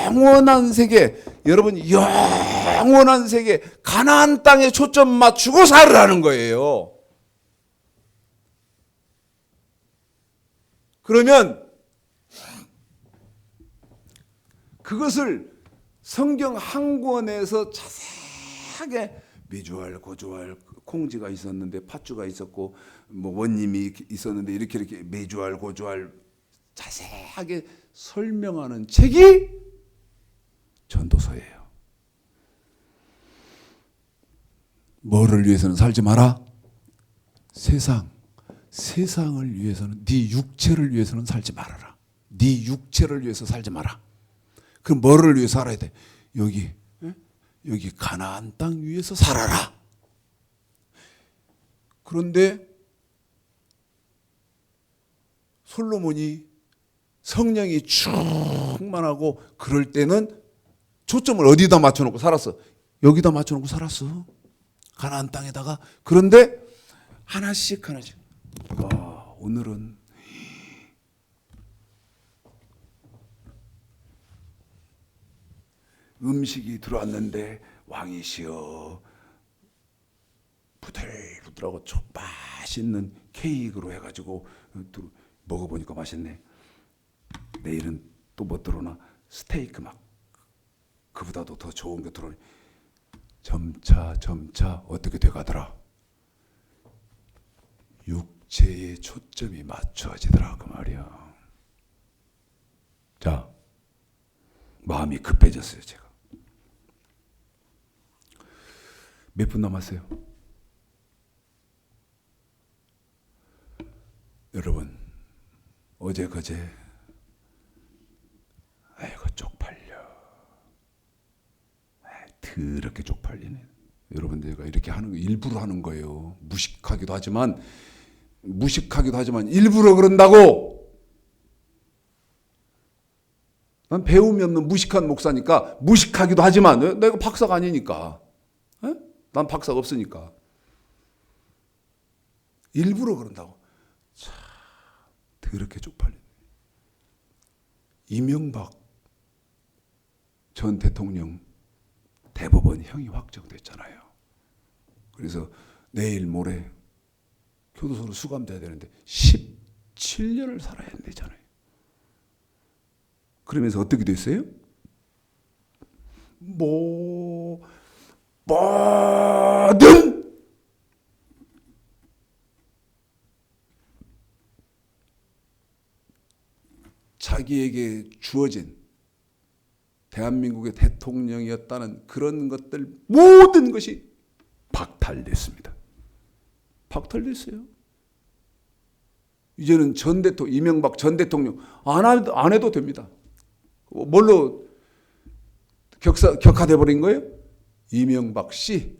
영원한 세계, 여러분 영원한 세계 가나안 땅에 초점 맞추고 살으라는 거예요. 그러면 그것을 성경 한 권에서 자세하게 미주알, 고주알, 콩지가 있었는데 팥주가 있었고 뭐 원님이 있었는데 이렇게 미주알, 고주알 자세하게 설명하는 책이 전도서예요. 뭐를 위해서는 살지 마라? 세상을 위해서는, 네 육체를 위해서는 살지 말아라. 네 육체를 위해서 살지 마라. 그럼 뭐를 위해서 살아야 돼? 여기 가나안 땅 위에서 살아라. 그런데 솔로몬이 성령이 충만하고 그럴 때는 초점을 어디다 맞춰놓고 살았어? 여기다 맞춰놓고 살았어. 가나안 땅에다가. 그런데 하나씩 오늘은 음식이 들어왔는데 왕이시여 부들부들하고 맛있는 케이크로 해가지고 또 먹어보니까 맛있네. 내일은 또 뭐 들어오나? 스테이크 막 그보다도 더 좋은 게 들어오니 점차 어떻게 돼가더라? 육체의 초점이 맞춰지더라 그 말이야. 자, 마음이 급해졌어요 제가. 몇 분 남았어요? 여러분 어제 그제 아이고 쪽팔려. 더럽게 쪽팔리네. 여러분 제가 이렇게 하는 거 일부러 하는 거예요. 무식하기도 하지만 일부러 그런다고. 난 배움이 없는 무식한 목사니까 무식하기도 하지만 내가 박사가 아니니까. 난 박사가 없으니까. 일부러 그런다고. 참 더럽게 쪽팔리네. 이명박 전 대통령 대법원 형이 확정됐잖아요. 그래서 내일 모레 교도소로 수감돼야 되는데 17년을 살아야 되잖아요. 그러면서 어떻게 됐어요? 모든 자기에게 주어진 대한민국의 대통령이었다는 그런 것들 모든 것이 박탈됐습니다. 박탈됐어요. 이제는 이명박 전 대통령 안 해도 됩니다. 뭘로 격화돼 버린 거예요? 이명박 씨.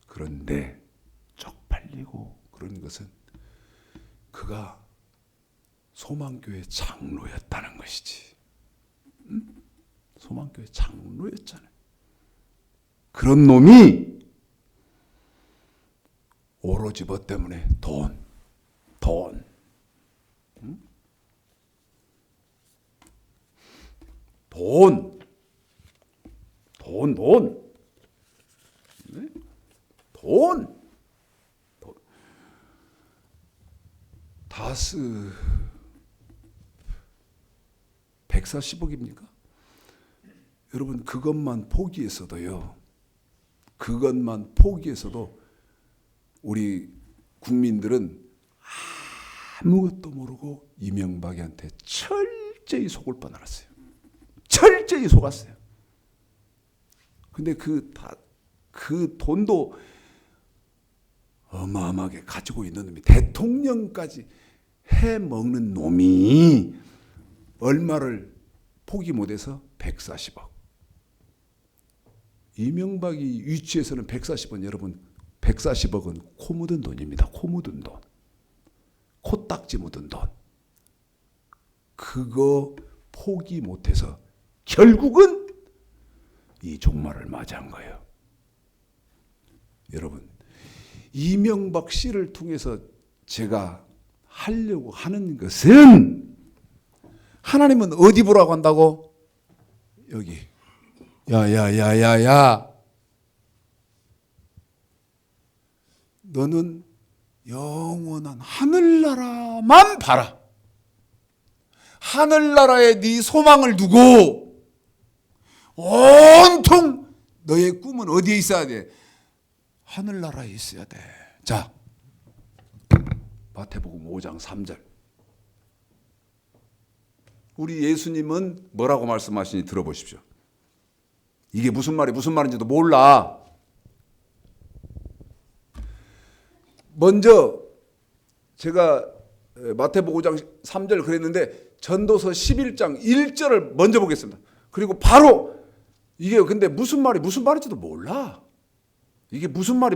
그런데 쪽팔리고 그런 것은 그가 소망교회 장로였다는 것이지. 소망교회 장로였잖아요. 그런 놈이 오로지 뭐 때문에 돈. 다스 140억입니까? 여러분 그것만 포기했어도 우리 국민들은 아무것도 모르고 이명박이한테 철저히 속을 뻔알았어요. 철저히 속았어요. 근데 그 돈도 어마어마하게 가지고 있는 놈이 대통령까지 해먹는 놈이 얼마를 포기 못해서 140억. 이명박이 위치에서는 140원 여러분 140억은 코 묻은 돈입니다. 코 묻은 돈. 코딱지 묻은 돈. 그거 포기 못해서 결국은 이 종말을 맞이한 거예요. 여러분 이명박 씨를 통해서 제가 하려고 하는 것은 하나님은 어디 보라고 한다고? 여기. 야야야야야. 너는 영원한 하늘나라만 봐라. 하늘나라에 네 소망을 두고 온통 너의 꿈은 어디에 있어야 돼? 하늘나라에 있어야 돼. 자, 마태복음 5장 3절. 우리 예수님은 뭐라고 말씀하시니 들어보십시오. 이게 무슨 말인지도 몰라. 먼저 제가 마태복음 5장 3절 그랬는데 전도서 11장 1절을 먼저 보겠습니다. 그리고 바로 이게 근데 무슨 말인지도 몰라. 이게 무슨 말.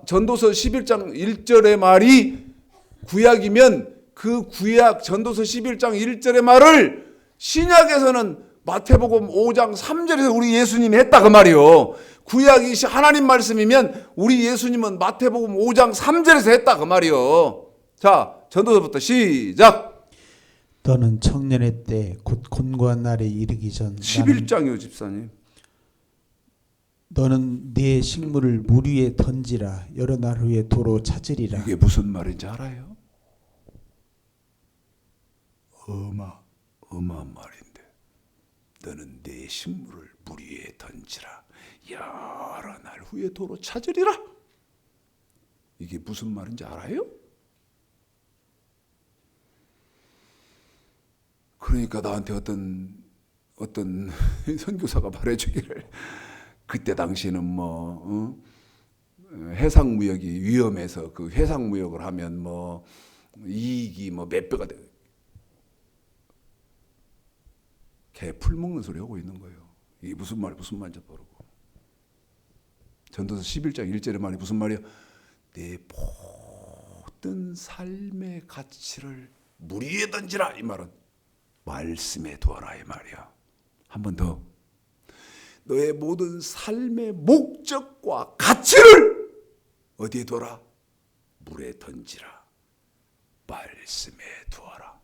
전도서 11장 1절의 말이 구약이면 그 구약 전도서 11장 1절의 말을 신약에서는 마태복음 5장 3절에서 우리 예수님이 했다 그 말이요. 구약이 하나님 말씀이면 우리 예수님은 마태복음 5장 3절에서 했다 그 말이요. 자, 전도서부터 시작. 너는 청년의 때 곧 곤고한 날에 이르기 전 11장이요 집사님. 너는 네 식물을 물 위에 던지라. 여러 날 후에 도로 찾으리라. 이게 무슨 말인지 알아요? 어마어마한 말인데 너는 네 식물을 물 위에 던지라. 여러 날 후에 도로 찾으리라. 이게 무슨 말인지 알아요? 그러니까 나한테 어떤 선교사가 말해주기를 그때 당시에는 뭐 해상무역이 위험해서 그 해상무역을 하면 뭐 이익이 뭐 몇 배가 돼. 개 풀 먹는 소리 하고 있는 거예요. 이게 무슨 말인지 모르고. 전도서 11장 1절의 말이 무슨 말이야? 내 모든 삶의 가치를 물 위에 던지라. 이 말은 말씀에 두어라 이 말이야. 한 번 더. 너의 모든 삶의 목적과 가치를 어디에 두어라? 물에 던지라. 말씀에 두어라.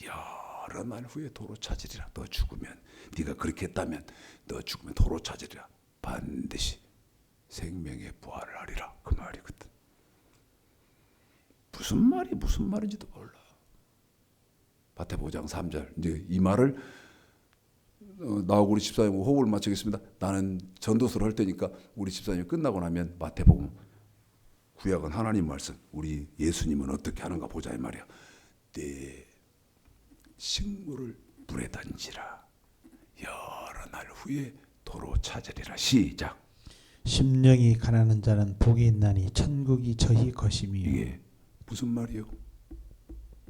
여러 날 후에 도로 찾으리라. 너 죽으면 네가 그렇게 했다면 너 죽으면 도로 찾으리라. 반드시 생명의 부활을 하리라. 그 말이거든. 무슨 말인지도 몰라. 마태복음 5장 3절. 이제 이 말을 나하고 우리 집사님하고 호흡을 맞추겠습니다. 나는 전도서를 할 테니까 우리 집사님이 끝나고 나면 마태복음 구약은 하나님 말씀, 우리 예수님은 어떻게 하는가 보자 이 말이야. 내 식물을 물에 던지라. 여러 날 후에 도로 찾으리라. 시작. 심령이 가난한 자는 복이 있나니 천국이 저희 것이며. 이게 무슨 말이요?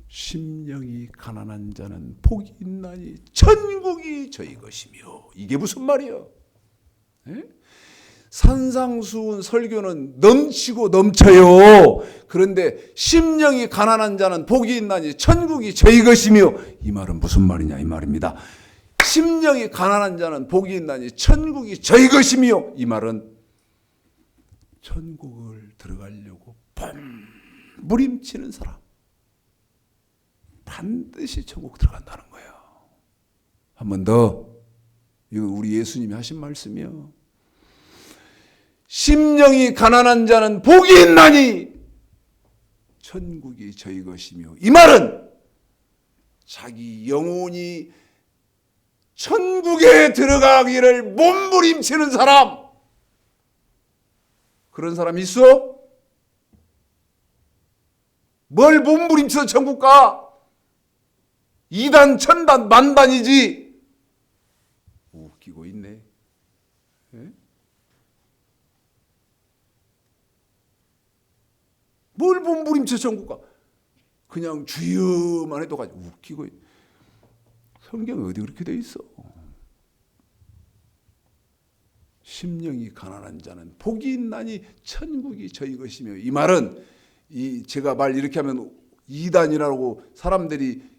심령이 가난한 자는 복이 있나니 천국이 저희 것이며. 이게 무슨 말이요? 에? 산상수훈 설교는 넘치고 넘쳐요. 그런데 심령이 가난한 자는 복이 있나니 천국이 저희 것이며. 이 말은 무슨 말이냐 이 말입니다. 심령이 가난한 자는 복이 있나니 천국이 저희 것이며. 이 말은 천국을 들어가려고 몸부림치는 사람 반드시 천국 들어간다는 거예요. 한 번 더. 이건 우리 예수님이 하신 말씀이요. 심령이 가난한 자는 복이 있나니 천국이 저희 것이며. 이 말은 자기 영혼이 천국에 들어가기를 몸부림치는 사람. 그런 사람 있어? 뭘 몸부림쳐 천국 가? 2단, 1000단, 만단이지. 웃기고 있네. 에? 뭘 몸부림쳐 천국 가? 그냥 주여만 해도 가지고 웃기고. 성경에 어디 그렇게 돼 있어? 심령이 가난한 자는 복이 있나니 천국이 저희 것이며. 이 말은 제가 말 이렇게 하면 이단이라고 사람들이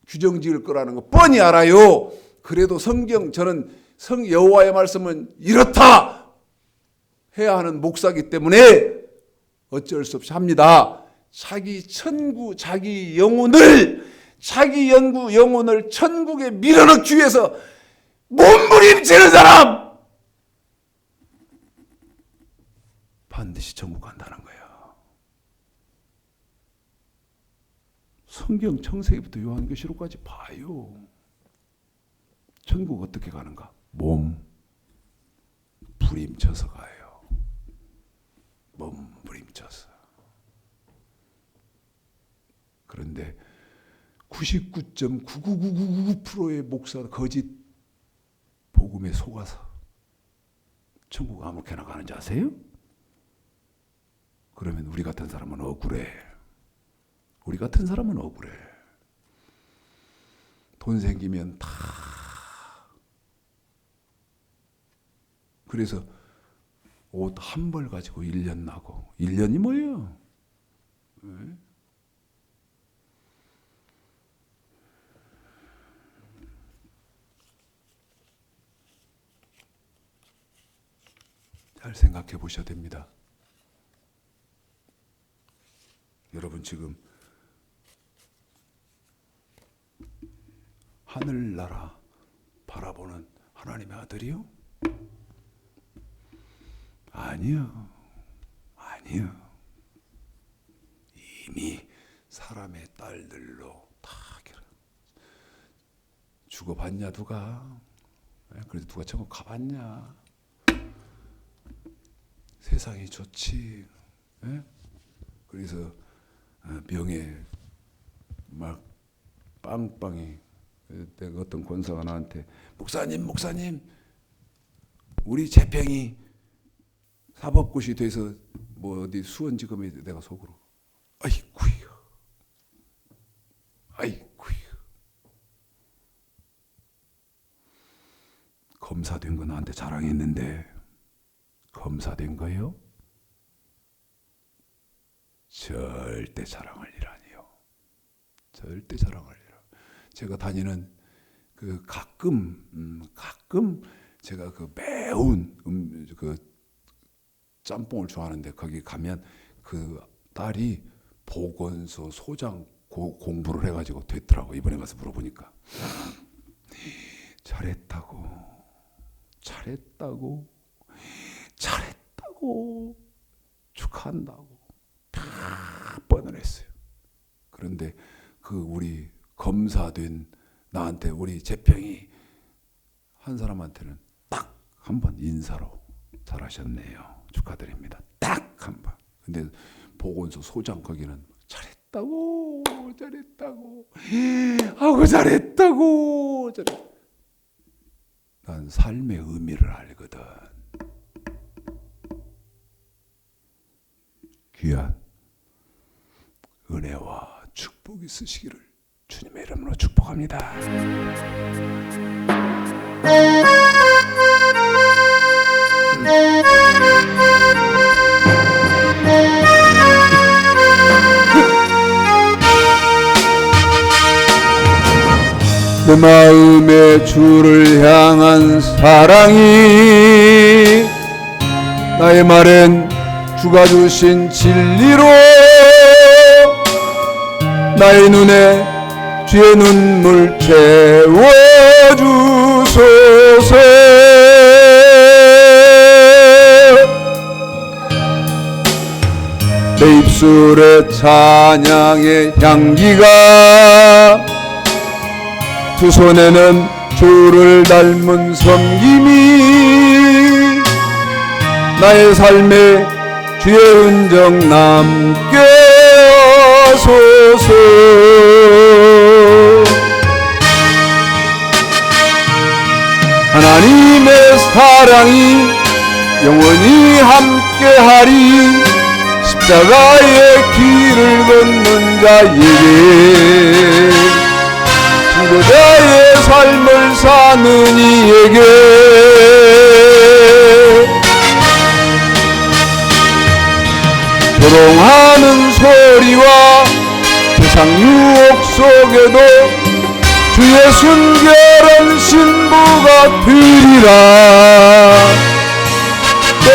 규정 지을 거라는 거 뻔히 알아요. 그래도 저는 여호와의 말씀은 이렇다 해야 하는 목사기 때문에 어쩔 수 없이 합니다. 자기 천국, 자기 영혼을 자기 영혼을 천국에 밀어넣기 위해서 몸부림치는 사람 반드시 천국 간다는 거예요. 성경 창세기부터 요한계시록까지 봐요. 천국 어떻게 가는가? 몸 부림쳐서 가요. 몸 부림쳐서. 그런데 99.99999%의 목사 거짓 복음에 속아서 천국 아무렇게나 가는지 아세요? 그러면 우리 같은 사람은 억울해. 우리 같은 사람은 억울해. 돈 생기면 다. 그래서 옷 한 벌 가지고 1년 나고. 1년이 뭐예요? 네? 잘 생각해 보셔야 됩니다. 여러분 지금 하늘나라 바라보는 하나님의 아들이요? 아니요. 아니요. 이미 사람의 딸들로 다 죽어봤냐 누가? 그래도 누가 천국 가봤냐? 세상이 좋지. 그래서 병에 막 빵빵이. 내가 어떤 권사가 나한테 목사님 우리 재평이 사법고시 돼서 뭐 어디 수원지검에 내가 속으로 아이쿠야 검사된 거 나한테 자랑했는데 검사된 거요? 절대 자랑할 일 아니요. 절대 자랑할 일. 제가 다니는 그 가끔 제가 그 매운 그 짬뽕을 좋아하는데 거기 가면 그 딸이 보건소 소장 공부를 해가지고 됐더라고. 이번에 가서 물어보니까 잘했다고 축하한다고 몇 번을 했어요. 그런데 그 우리 검사된 나한테 우리 재평이 한 사람한테는 딱 한 번 인사로 잘하셨네요. 축하드립니다. 딱 한 번. 근데 보건소 소장 거기는 잘했다고. 난 삶의 의미를 알거든. 귀한 은혜와 축복이 있으시기를 주님의 이름으로 축복합니다. 내 마음에 주를 향한 사랑이 나의 말엔 주가 주신 진리로 나의 눈에 주의 눈물 채워주소서. 내 입술에 찬양의 향기가 두 손에는 주를 닮은 섬김이 나의 삶에 주의 흔적 남게 하소서. 하나님의 사랑이 영원히 함께하리. 십자가의 길을 걷는 자에게 친구자의 삶을 사는 이에게 조롱하는 소리와 세상 유혹 속에도 주의 순결한 신부가 되리라. 내